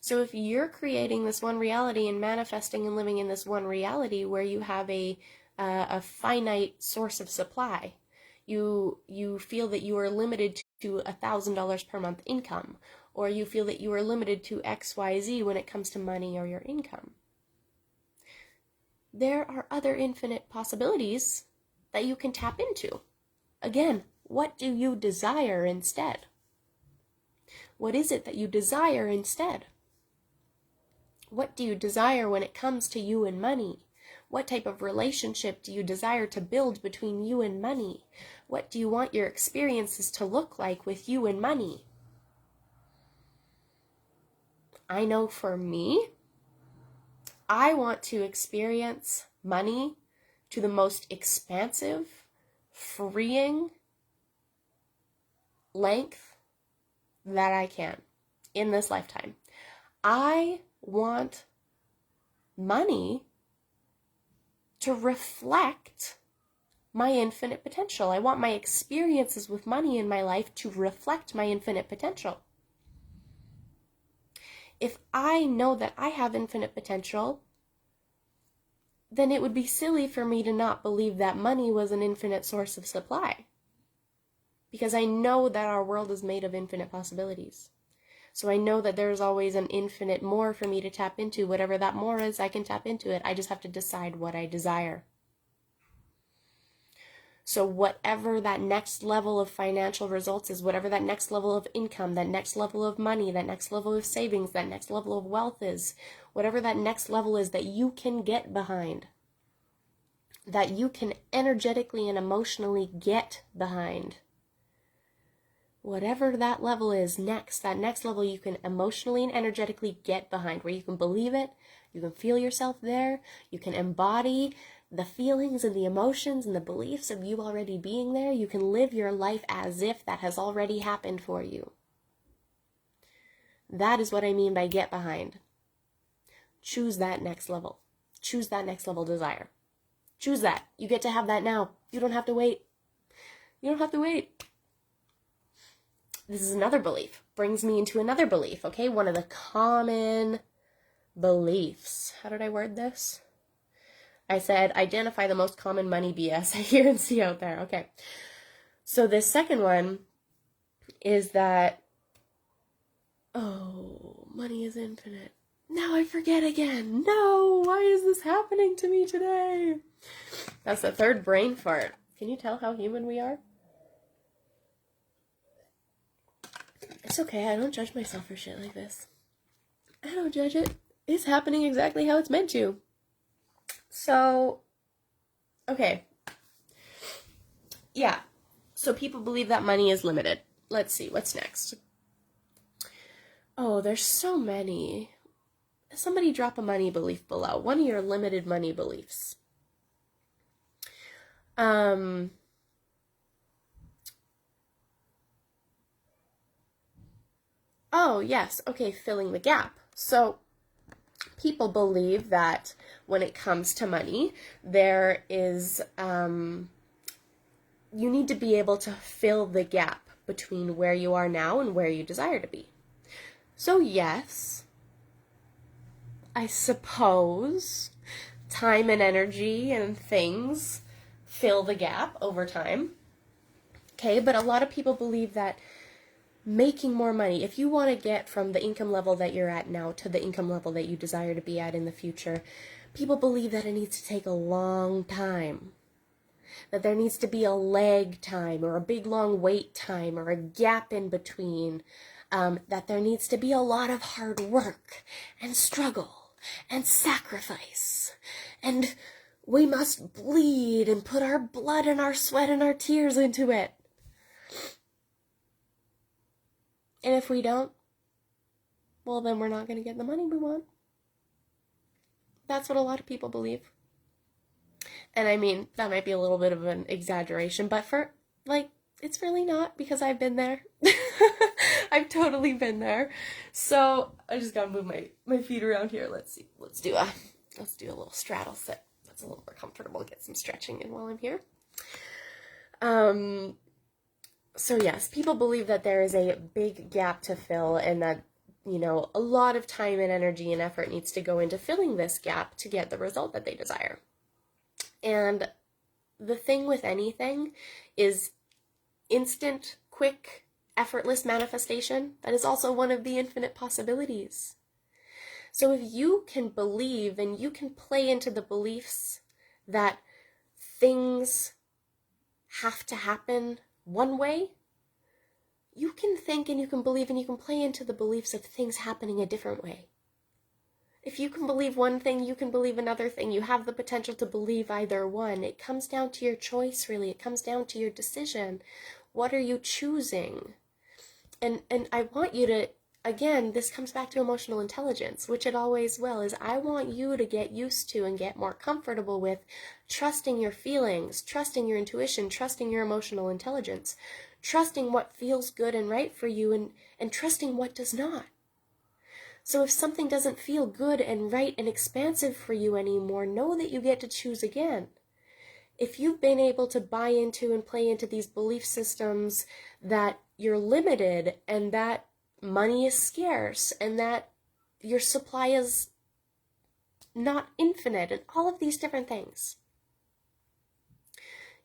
So if you're creating this one reality and manifesting and living in this one reality where you have a finite source of supply, you feel that you are limited to $1,000 per month income, or you feel that you are limited to XYZ when it comes to money or your income. There are other infinite possibilities that you can tap into. Again, what do you desire instead? What is it that you desire instead? What do you desire when it comes to you and money? What type of relationship do you desire to build between you and money? What do you want your experiences to look like with you and money? I know for me, I want to experience money to the most expansive, freeing length that I can in this lifetime. I want money to reflect my infinite potential. I want my experiences with money in my life to reflect my infinite potential. If I know that I have infinite potential, then it would be silly for me to not believe that money was an infinite source of supply. Because I know that our world is made of infinite possibilities. So I know that there's always an infinite more for me to tap into. Whatever that more is, I can tap into it. I just have to decide what I desire. So whatever that next level of financial results is, whatever that next level of income, that next level of money, that next level of savings, that next level of wealth is, whatever that next level is that you can get behind, that you can energetically and emotionally get behind, whatever that level is next, that next level you can emotionally and energetically get behind, where you can believe it, you can feel yourself there, you can embody the feelings and the emotions and the beliefs of you already being there. You can live your life as if that has already happened for you. That is what I mean by get behind. Choose that next level. Choose that next level desire. Choose that. You get to have that now. You don't have to wait. You don't have to wait. This is another belief. Brings me into another belief, okay? One of the common beliefs. How did I word this? I said, identify the most common money BS I hear and see out there. Okay. So this second one is that, oh, money is infinite. Now I forget again. No, why is this happening to me today? That's the third brain fart. Can you tell how human we are? It's okay. I don't judge myself for shit like this. I don't judge it. It's happening exactly how it's meant to. So, okay. Yeah. So people believe that money is limited. Let's see. What's next? Oh, there's so many. Somebody drop a money belief below. One of your limited money beliefs. Oh, yes. Okay, filling the gap. So, people believe that when it comes to money, there is, you need to be able to fill the gap between where you are now and where you desire to be. So, yes, I suppose time and energy and things fill the gap over time. Okay, but a lot of people believe that making more money, if you want to get from the income level that you're at now to the income level that you desire to be at in the future, people believe that it needs to take a long time. That there needs to be a lag time or a big long wait time or a gap in between. That there needs to be a lot of hard work and struggle and sacrifice. And we must bleed and put our blood and our sweat and our tears into it. And if we don't, well, then we're not going to get the money we want. That's what a lot of people believe. And I mean, that might be a little bit of an exaggeration, but for, like, It's really not, because I've been there. I've totally been there. So I just gotta move my feet around here. Let's see. Let's do a little straddle sit. That's a little more comfortable. Get some stretching in while I'm here. So yes, people believe that there is a big gap to fill, and that, you know, a lot of time and energy and effort needs to go into filling this gap to get the result that they desire. And the thing with anything is instant, quick, effortless manifestation. That is also one of the infinite possibilities. So if you can believe and you can play into the beliefs that things have to happen one way, you can think and you can believe and you can play into the beliefs of things happening a different way. If you can believe one thing, you can believe another thing. You have the potential to believe either one. It comes down to your choice, really. It comes down to your decision. What are you choosing? And I want you to, again, this comes back to emotional intelligence, which it always will, is I want you to get used to and get more comfortable with trusting your feelings, trusting your intuition, trusting your emotional intelligence, trusting what feels good and right for you, and trusting what does not. So if something doesn't feel good and right and expansive for you anymore, know that you get to choose again. If you've been able to buy into and play into these belief systems that you're limited and that money is scarce and that your supply is not infinite and all of these different things,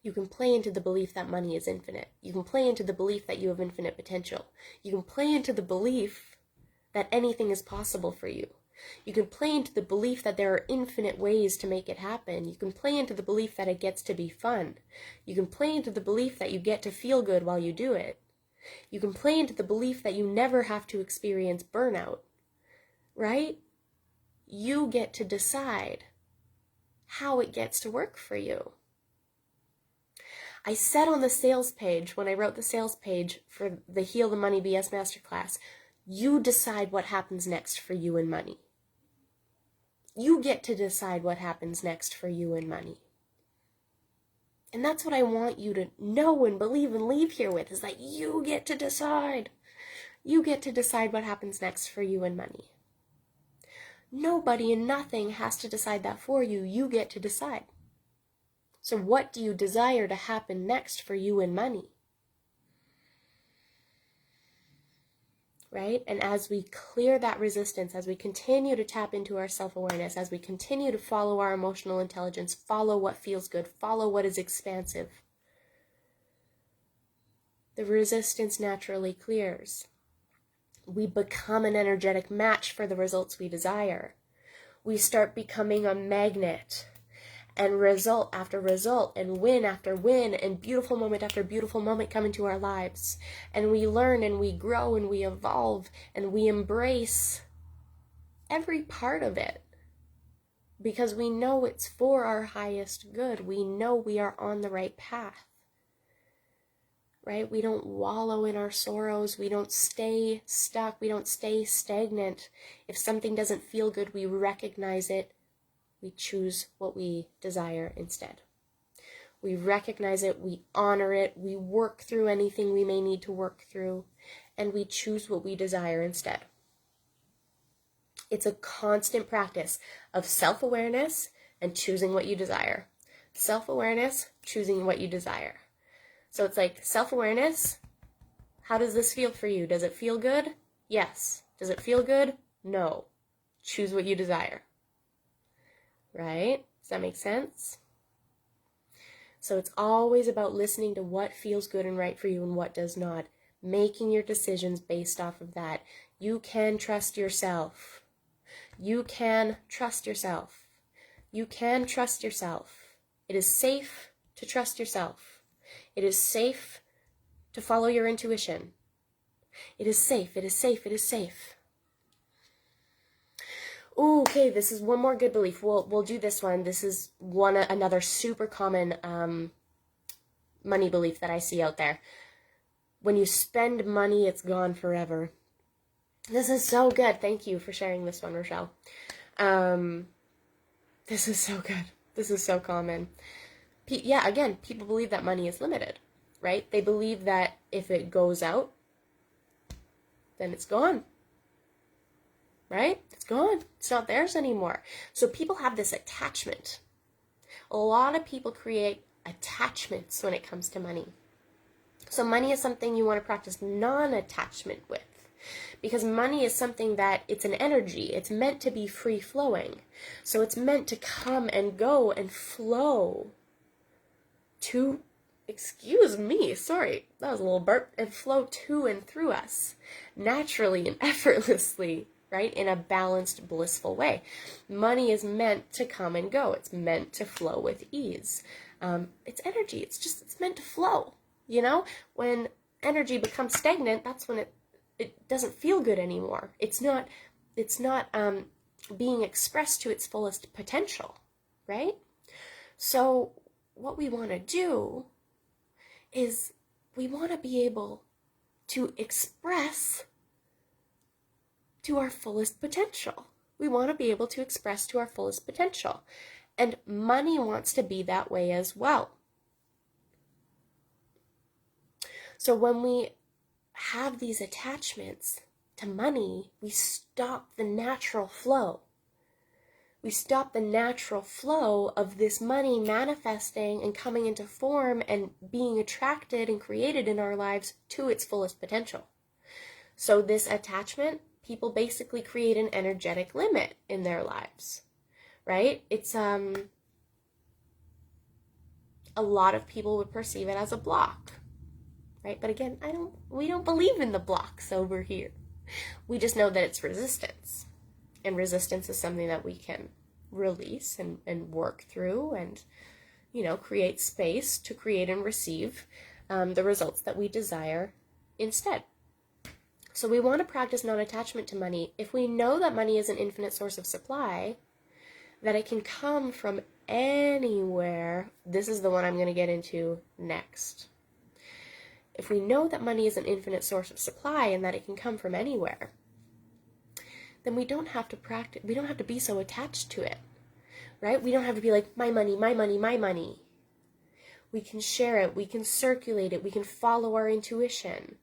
you can play into the belief that money is infinite. You can play into the belief that you have infinite potential. You can play into the belief that anything is possible for you. You can play into the belief that there are infinite ways to make it happen. You can play into the belief that it gets to be fun. You can play into the belief that you get to feel good while you do it. You can play into the belief that you never have to experience burnout, right? You get to decide how it gets to work for you. I said on the sales page, when I wrote the sales page for the Heal the Money BS Masterclass, you decide what happens next for you and money. You get to decide what happens next for you and money. And that's what I want you to know and believe and leave here with, is that you get to decide. You get to decide what happens next for you and money. Nobody and nothing has to decide that for you. You get to decide. So what do you desire to happen next for you and money? Right? And as we clear that resistance, as we continue to tap into our self-awareness, as we continue to follow our emotional intelligence, follow what feels good, follow what is expansive, the resistance naturally clears. We become an energetic match for the results we desire. We start becoming a magnet. And result after result, and win after win, and beautiful moment after beautiful moment come into our lives. And we learn, and we grow, and we evolve, and we embrace every part of it. Because we know it's for our highest good. We know we are on the right path. Right? We don't wallow in our sorrows. We don't stay stuck. We don't stay stagnant. If something doesn't feel good, we recognize it. We choose what we desire instead. We recognize it, we honor it, we work through anything we may need to work through, and we choose what we desire instead. It's a constant practice of self-awareness and choosing what you desire. Self-awareness, choosing what you desire. So it's like self-awareness, how does this feel for you? Does it feel good? Yes. Does it feel good? No. Choose what you desire. Right? Does that make sense? So it's always about listening to what feels good and right for you and what does not. Making your decisions based off of that. You can trust yourself. You can trust yourself. You can trust yourself. It is safe to trust yourself. It is safe to follow your intuition. It is safe. It is safe. It is safe. Ooh, okay, this is one more good belief. We'll do this one. This is another super common money belief that I see out there. When you spend money, it's gone forever. This is so good. Thank you for sharing this one, Rochelle. This is so good. This is so common. Again, people believe that money is limited. right? They believe that if it goes out, then it's gone, right? It's gone. It's not theirs anymore. So people have this attachment. A lot of people create attachments when it comes to money. So money is something you want to practice non-attachment with, because money is something that it's an energy. It's meant to be free flowing. So it's meant to come and go and flow to, excuse me, sorry, that was a little burp, and flow to and through us naturally and effortlessly, right? In a balanced, blissful way. Money is meant to come and go. It's meant to flow with ease. It's energy. It's meant to flow. You know, when energy becomes stagnant, that's when it doesn't feel good anymore. It's not being expressed to its fullest potential, right? So what we want to do is we want to be able to express to our fullest potential. We want to be able to express to our fullest potential. And money wants to be that way as well. So when we have these attachments to money, we stop the natural flow. We stop the natural flow of this money manifesting and coming into form and being attracted and created in our lives to its fullest potential. So this attachment, people basically create an energetic limit in their lives, right? It's a lot of people would perceive it as a block, right? But again, we don't believe in the blocks over here. We just know that it's resistance. And resistance is something that we can release and work through and, create space to create and receive the results that we desire instead. So we want to practice non-attachment to money. If we know that money is an infinite source of supply, that it can come from anywhere, this is the one I'm going to get into next. If we know that money is an infinite source of supply and that it can come from anywhere, then we don't have to be so attached to it, right? We don't have to be like, my money, my money, my money. We can share it, we can circulate it, we can follow our intuition,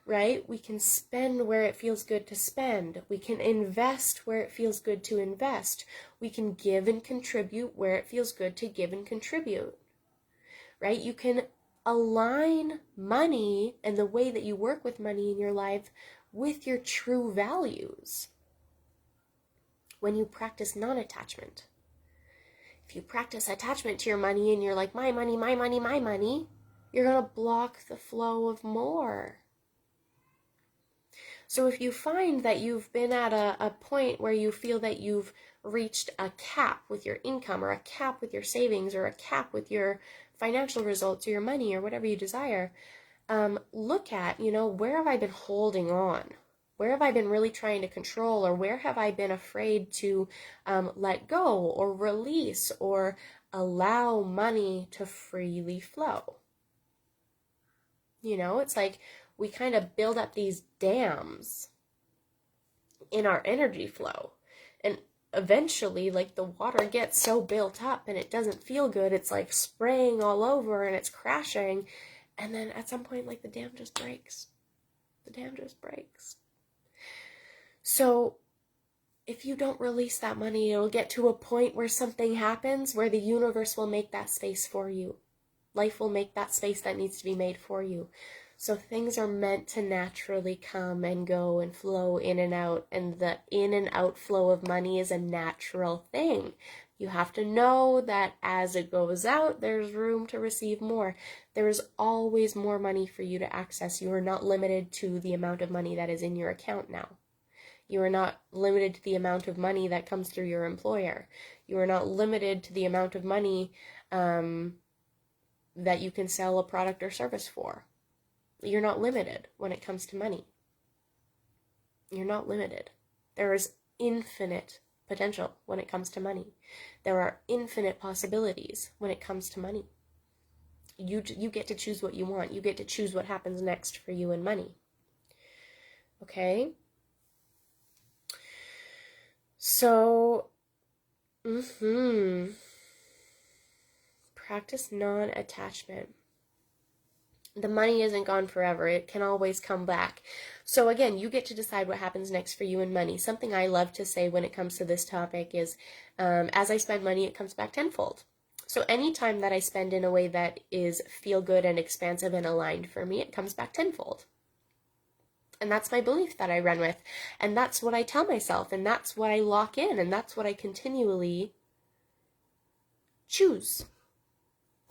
right? We can spend where it feels good to spend. We can invest where it feels good to invest. We can give and contribute where it feels good to give and contribute, right? You can align money and the way that you work with money in your life with your true values when you practice non-attachment. If you practice attachment to your money and you're like, my money, my money, my money, you're going to block the flow of more. So if you find that you've been at a point where you feel that you've reached a cap with your income or a cap with your savings or a cap with your financial results or your money or whatever you desire, look at, where have I been holding on? Where have I been really trying to control, or where have I been afraid to let go or release or allow money to freely flow? It's like we kind of build up these dams in our energy flow. And eventually, like, the water gets so built up and it doesn't feel good. It's like spraying all over and it's crashing. And then at some point, like, the dam just breaks. The dam just breaks. So if you don't release that money, it'll get to a point where something happens where the universe will make that space for you. Life will make that space that needs to be made for you. So things are meant to naturally come and go and flow in and out, and the in and out flow of money is a natural thing. You have to know that as it goes out, there's room to receive more. There is always more money for you to access. You are not limited to the amount of money that is in your account now. You are not limited to the amount of money that comes through your employer. You are not limited to the amount of money that you can sell a product or service for. You're not limited when it comes to money. You're not limited. There is infinite potential when it comes to money. There are infinite possibilities when it comes to money. You get to choose what you want. You get to choose what happens next for you and money. Okay? So, practice non-attachment. The money isn't gone forever. It can always come back. So again, you get to decide what happens next for you and money. Something I love to say when it comes to this topic is, as I spend money, it comes back tenfold. So anytime that I spend in a way that is feel good and expansive and aligned for me, it comes back tenfold. And that's my belief that I run with. And that's what I tell myself. And that's what I lock in. And that's what I continually choose.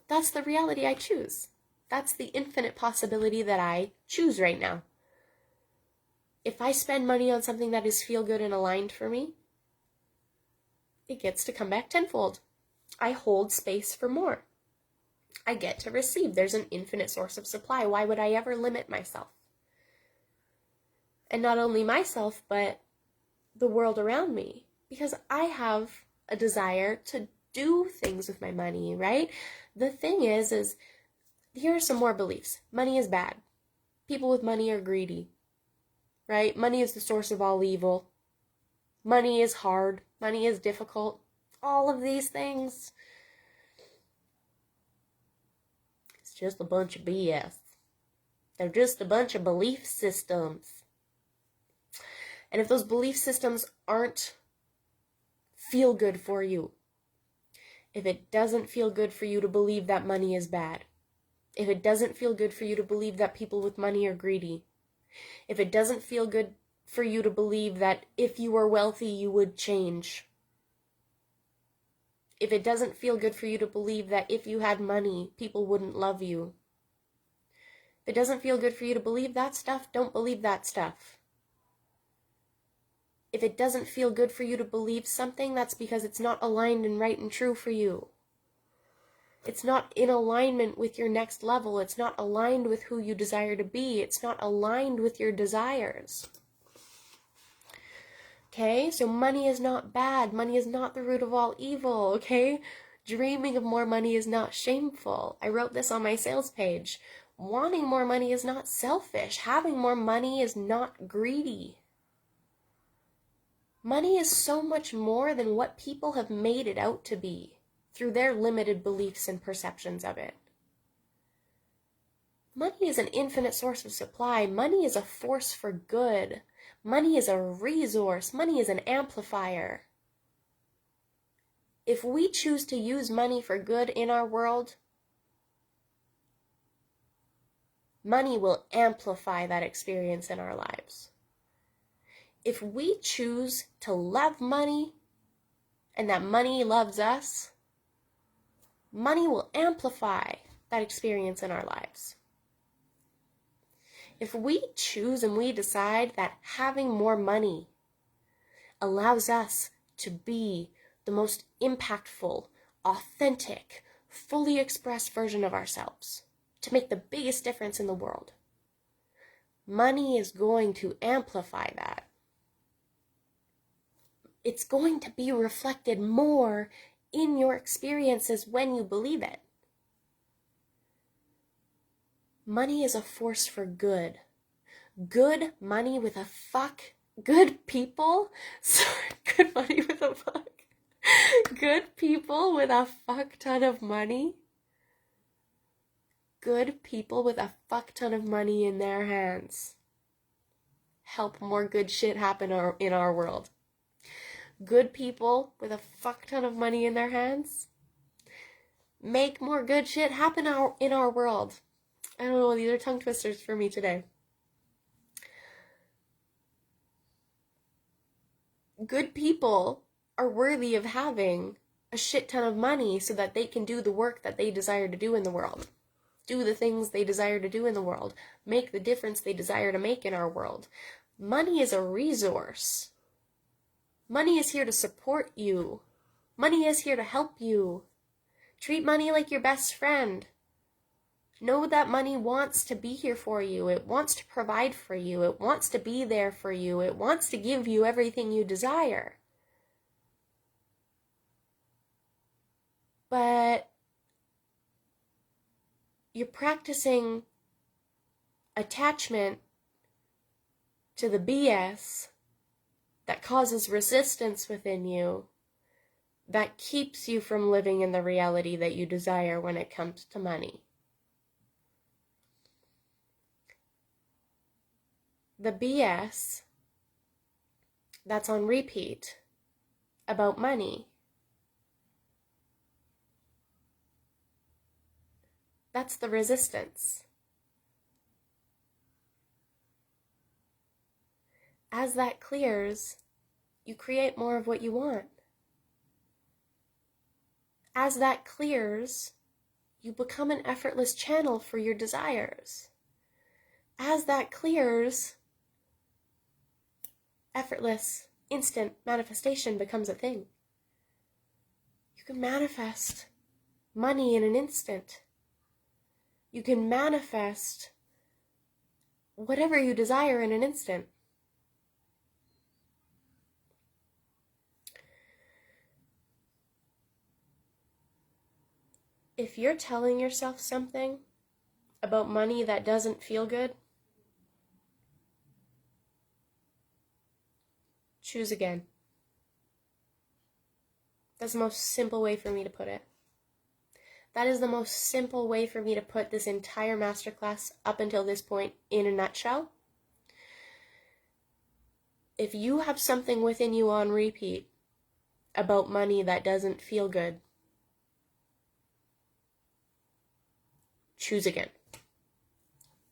That's the reality I choose. That's the infinite possibility that I choose right now. If I spend money on something that is feel good and aligned for me, it gets to come back tenfold. I hold space for more. I get to receive. There's an infinite source of supply. Why would I ever limit myself? And not only myself, but the world around me. Because I have a desire to do things with my money, right? The thing is here are some more beliefs. Money is bad. People with money are greedy, right? Money is the source of all evil. Money is hard. Money is difficult. All of these things. It's just a bunch of BS. They're just a bunch of belief systems. And if those belief systems aren't feel good for you, if it doesn't feel good for you to believe that money is bad, if it doesn't feel good for you to believe that people with money are greedy, if it doesn't feel good for you to believe that if you were wealthy, you would change, if it doesn't feel good for you to believe that if you had money, people wouldn't love you, if it doesn't feel good for you to believe that stuff, don't believe that stuff. If it doesn't feel good for you to believe something, that's because it's not aligned and right and true for you. It's not in alignment with your next level. It's not aligned with who you desire to be. It's not aligned with your desires. Okay, so money is not bad. Money is not the root of all evil, okay? Dreaming of more money is not shameful. I wrote this on my sales page. Wanting more money is not selfish. Having more money is not greedy. Money is so much more than what people have made it out to be through their limited beliefs and perceptions of it. Money is an infinite source of supply. Money is a force for good. Money is a resource. Money is an amplifier. If we choose to use money for good in our world, money will amplify that experience in our lives. If we choose to love money and that money loves us, money will amplify that experience in our lives. If we choose and we decide that having more money allows us to be the most impactful, authentic, fully expressed version of ourselves, to make the biggest difference in the world, money is going to amplify that. It's going to be reflected more in your experiences when you believe it. Money is a force for good. Good money with a fuck. Good people. Sorry, good money with a fuck. Good people with a fuck ton of money. Good people with a fuck ton of money in their hands help more good shit happen in our world. Good people with a fuck ton of money in their hands make more good shit happen in our world. I don't know, these are tongue twisters for me today. Good people are worthy of having a shit ton of money so that they can do the work that they desire to do in the world. Do the things they desire to do in the world. Make the difference they desire to make in our world. Money is a resource. Money is here to support you. Money is here to help you. Treat money like your best friend. Know that money wants to be here for you. It wants to provide for you. It wants to be there for you. It wants to give you everything you desire. But you're practicing attachment to the BS that causes resistance within you, that keeps you from living in the reality that you desire when it comes to money. the BS that's on repeat about money, that's the resistance. As that clears, you create more of what you want. As that clears, you become an effortless channel for your desires. As that clears, effortless, instant manifestation becomes a thing. You can manifest money in an instant. You can manifest whatever you desire in an instant. If you're telling yourself something about money that doesn't feel good, choose again. That's the most simple way for me to put it. That is the most simple way for me to put this entire masterclass up until this point in a nutshell. If you have something within you on repeat about money that doesn't feel good, choose again.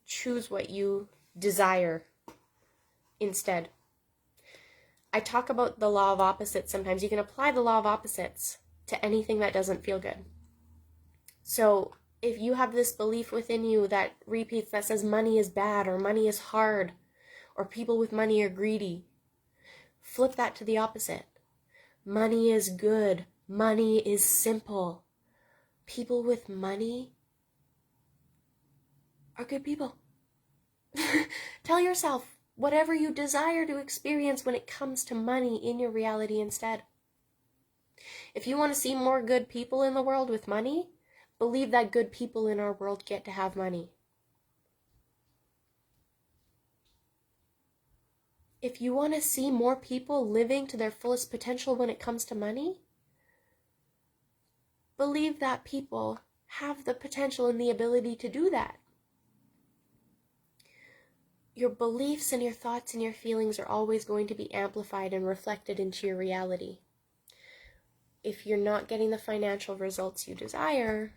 Choose what you desire instead. I talk about the law of opposites sometimes. You can apply the law of opposites to anything that doesn't feel good. So if you have this belief within you that repeats that says money is bad or money is hard or people with money are greedy, flip that to the opposite. Money is good. Money is simple. People with money are good people. Tell yourself whatever you desire to experience when it comes to money in your reality instead. If you want to see more good people in the world with money, believe that good people in our world get to have money. If you want to see more people living to their fullest potential when it comes to money, believe that people have the potential and the ability to do that. Your beliefs and your thoughts and your feelings are always going to be amplified and reflected into your reality. If you're not getting the financial results you desire,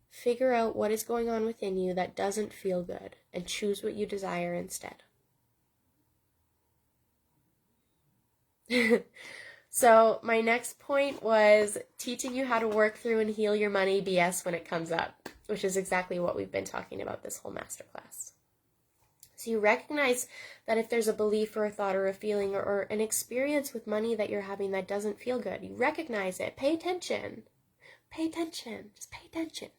figure out what is going on within you that doesn't feel good and choose what you desire instead. So my next point was teaching you how to work through and heal your money BS when it comes up, which is exactly what we've been talking about this whole masterclass. So you recognize that if there's a belief or a thought or a feeling or an experience with money that you're having that doesn't feel good, you recognize it. Pay attention. Pay attention. Just pay attention.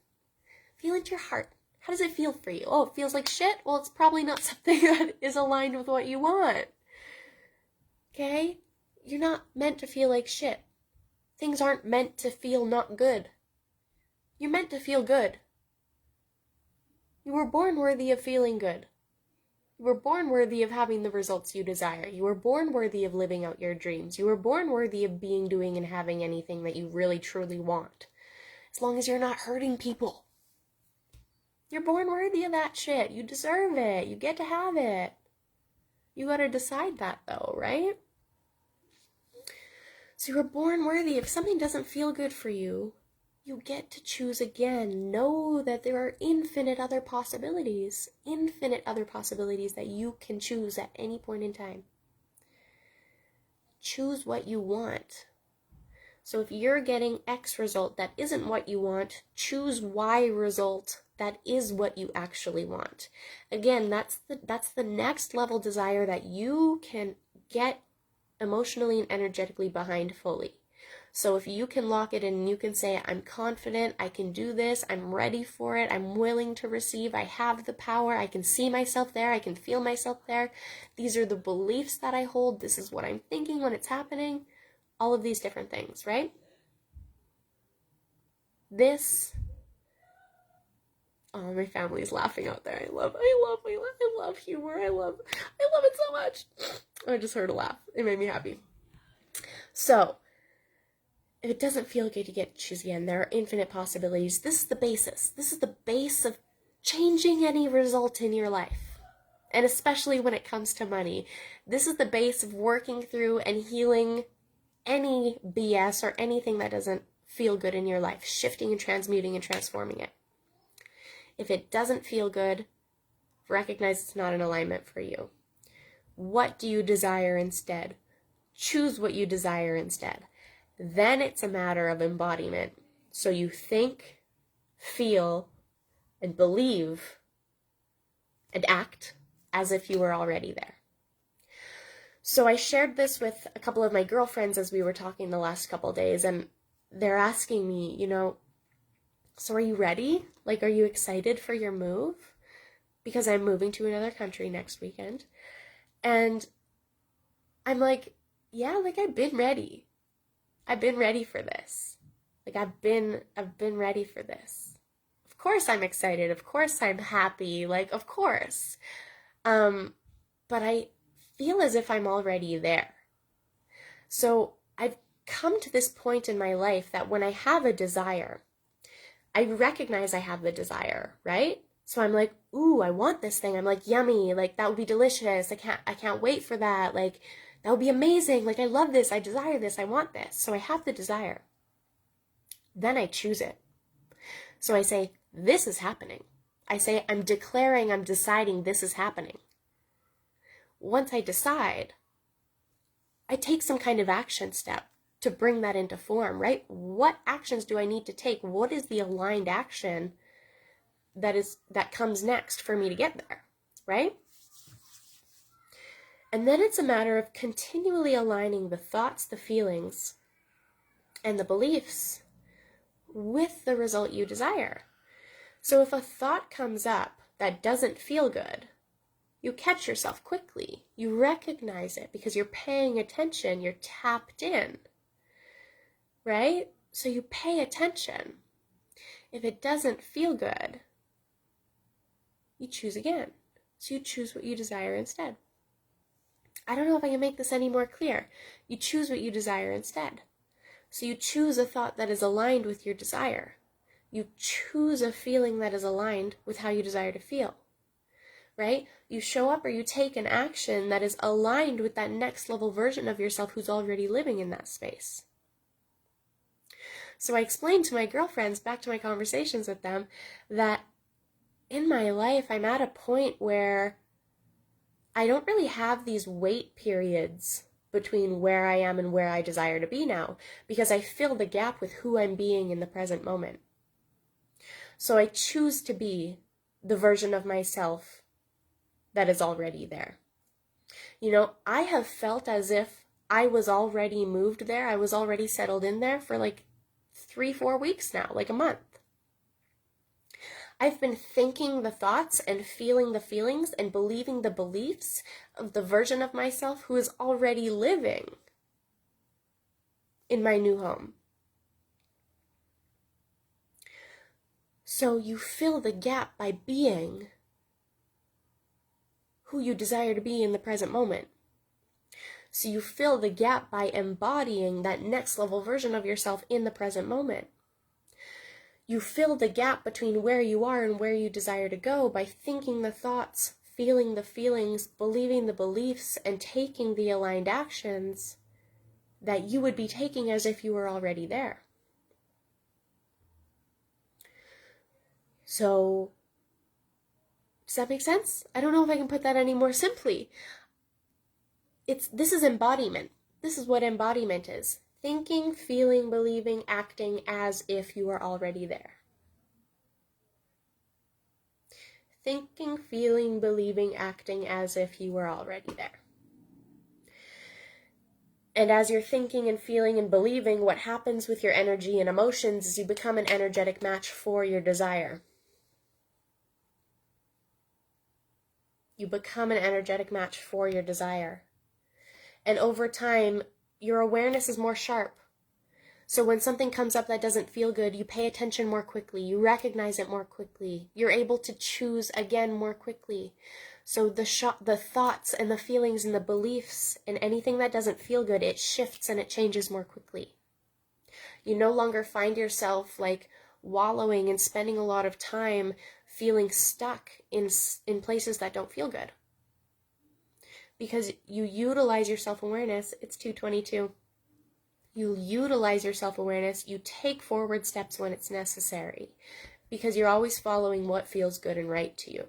Feel into your heart. How does it feel for you? Oh, it feels like shit? Well, it's probably not something that is aligned with what you want. Okay? You're not meant to feel like shit. Things aren't meant to feel not good. You're meant to feel good. You were born worthy of feeling good. You were born worthy of having the results you desire. You were born worthy of living out your dreams. You were born worthy of being, doing, and having anything that you really, truly want. As long as you're not hurting people. You're born worthy of that shit. You deserve it. You get to have it. You gotta decide that though, right? So you were born worthy. If something doesn't feel good for you, you get to choose again. Know that there are infinite other possibilities that you can choose at any point in time. Choose what you want. So if you're getting X result that isn't what you want, choose Y result that is what you actually want. Again, that's the next level desire that you can get emotionally and energetically behind fully. So if you can lock it in and you can say, I'm confident, I can do this, I'm ready for it, I'm willing to receive, I have the power, I can see myself there, I can feel myself there, these are the beliefs that I hold, this is what I'm thinking when it's happening, all of these different things, right? Oh, my family's laughing out there. I love humor. I love it so much. I just heard a laugh. It made me happy. So, if it doesn't feel good, you get to choose again. There are infinite possibilities. This is the basis. This is the base of changing any result in your life. And especially when it comes to money. This is the base of working through and healing any BS or anything that doesn't feel good in your life, shifting and transmuting and transforming it. If it doesn't feel good, recognize it's not in alignment for you. What do you desire instead? Choose what you desire instead. Then it's a matter of embodiment. So you think, feel, and believe, and act as if you were already there. So I shared this with a couple of my girlfriends as we were talking the last couple of days, and they're asking me, so are you ready? Like, are you excited for your move? Because I'm moving to another country next weekend. And I'm like, yeah, like I've been ready. I've been ready for this. Like I've been ready for this. Of course I'm excited. Of course I'm happy. Like, of course. But I feel as if I'm already there. So I've come to this point in my life that when I have a desire, I recognize I have the desire, right? So I'm like, ooh, I want this thing. I'm like, yummy. Like, that would be delicious. I can't wait for that. Like, that would be amazing. Like, I love this. I desire this. I want this. So I have the desire. Then I choose it. So I say, this is happening. I say, I'm deciding this is happening. Once I decide, I take some kind of action step to bring that into form, right? What actions do I need to take? What is the aligned action that comes next for me to get there, right? And then it's a matter of continually aligning the thoughts, the feelings, and the beliefs with the result you desire. So if a thought comes up that doesn't feel good, you catch yourself quickly. You recognize it because you're paying attention. You're tapped in, right? So you pay attention. If it doesn't feel good, you choose again. So you choose what you desire instead. I don't know if I can make this any more clear. You choose what you desire instead. So you choose a thought that is aligned with your desire. You choose a feeling that is aligned with how you desire to feel, right? You show up or you take an action that is aligned with that next level version of yourself who's already living in that space. So I explained to my girlfriends, back to my conversations with them, that in my life I'm at a point where I don't really have these wait periods between where I am and where I desire to be now, because I fill the gap with who I'm being in the present moment. So I choose to be the version of myself that is already there. I have felt as if I was already moved there. I was already settled in there for like 3-4 weeks now, like a month. I've been thinking the thoughts and feeling the feelings and believing the beliefs of the version of myself who is already living in my new home. So you fill the gap by being who you desire to be in the present moment. So you fill the gap by embodying that next level version of yourself in the present moment. You fill the gap between where you are and where you desire to go by thinking the thoughts, feeling the feelings, believing the beliefs, and taking the aligned actions that you would be taking as if you were already there. So, does that make sense? I don't know if I can put that any more simply. This is embodiment. This is what embodiment is. Thinking, feeling, believing, acting as if you are already there. Thinking, feeling, believing, acting as if you were already there. And as you're thinking and feeling and believing, what happens with your energy and emotions is you become an energetic match for your desire. You become an energetic match for your desire. And over time, your awareness is more sharp. So when something comes up that doesn't feel good, you pay attention more quickly. You recognize it more quickly. You're able to choose again more quickly. So the thoughts and the feelings and the beliefs and anything that doesn't feel good, it shifts and it changes more quickly. You no longer find yourself like wallowing and spending a lot of time feeling stuck in places that don't feel good. because you utilize your self-awareness. It's 2:22. You utilize your self-awareness. You take forward steps when it's necessary, because you're always following what feels good and right to you.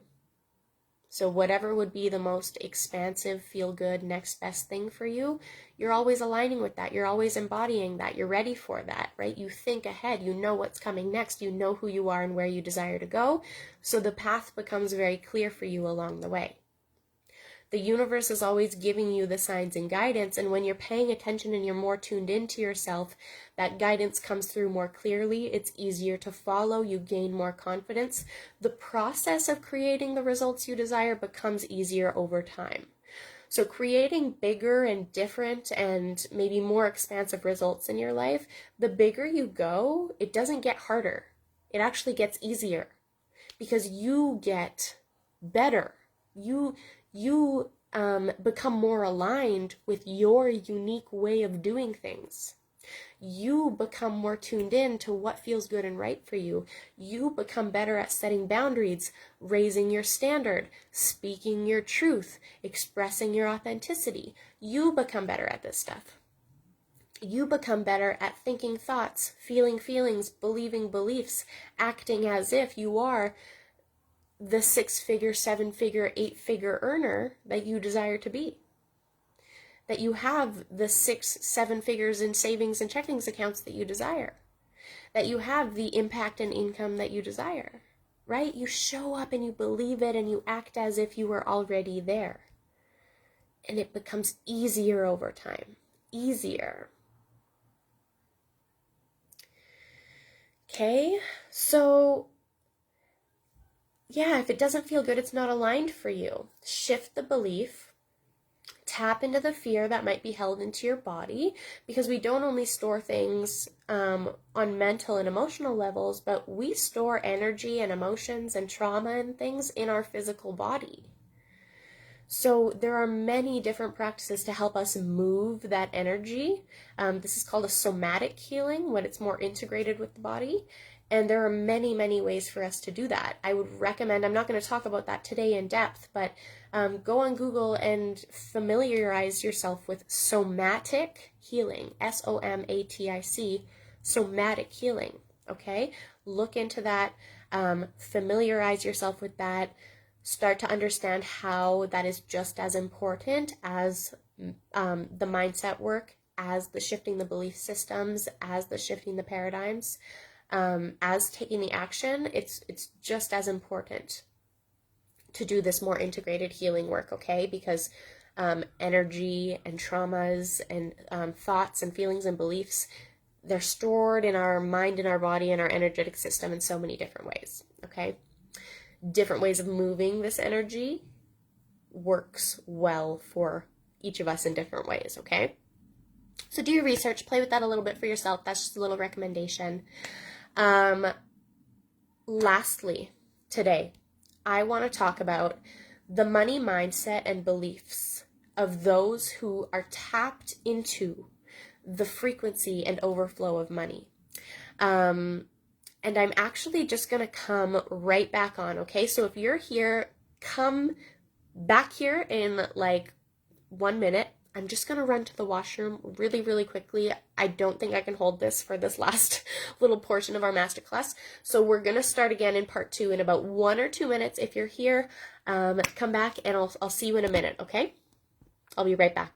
So whatever would be the most expansive, feel-good, next best thing for you, you're always aligning with that. You're always embodying that. You're ready for that, right? You think ahead. You know what's coming next. You know who you are and where you desire to go. So the path becomes very clear for you along the way. The universe is always giving you the signs and guidance, and when you're paying attention and you're more tuned into yourself, that guidance comes through more clearly. It's easier to follow. You gain more confidence. The process of creating the results you desire becomes easier over time. So creating bigger and different and maybe more expansive results in your life, the bigger you go, it doesn't get harder. It actually gets easier, because you get better. You become more aligned with your unique way of doing things. You become more tuned in to what feels good and right for you. You become better at setting boundaries, raising your standard, speaking your truth, expressing your authenticity. You become better at this stuff. You become better at thinking thoughts, feeling feelings, believing beliefs, acting as if you are the 6-figure, 7-figure, 8-figure earner that you desire to be. That you have the 6-7 figures in savings and checkings accounts that you desire. That you have the impact and income that you desire, right? You show up and you believe it and you act as if you were already there. And it becomes easier over time. Easier. Okay, so yeah, if it doesn't feel good, it's not aligned for you. Shift the belief. Tap into the fear that might be held into your body, because we don't only store things on mental and emotional levels, but we store energy and emotions and trauma and things in our physical body. So there are many different practices to help us move that energy. This is called a somatic healing, when it's more integrated with the body. And there are many, many ways for us to do that. I would recommend, I'm not going to talk about that today in depth, but go on Google and familiarize yourself with somatic healing, SOMATIC, somatic healing, okay? Look into that, familiarize yourself with that, start to understand how that is just as important as the mindset work, as the shifting the belief systems, as the shifting the paradigms. As taking the action, it's just as important to do this more integrated healing work, okay? Because energy and traumas and thoughts and feelings and beliefs, they're stored in our mind and our body and our energetic system in so many different ways, okay? Different ways of moving this energy works well for each of us in different ways, okay? So do your research, play with that a little bit for yourself. That's just a little recommendation. Lastly, today, I want to talk about the money mindset and beliefs of those who are tapped into the frequency and overflow of money. And I'm actually just going to come right back on, okay? So if you're here, come back here in like 1 minute. I'm just going to run to the washroom really, really quickly. I don't think I can hold this for this last little portion of our masterclass. So we're going to start again in part 2 in about 1 or 2 minutes. If you're here, come back and I'll see you in a minute, okay? I'll be right back.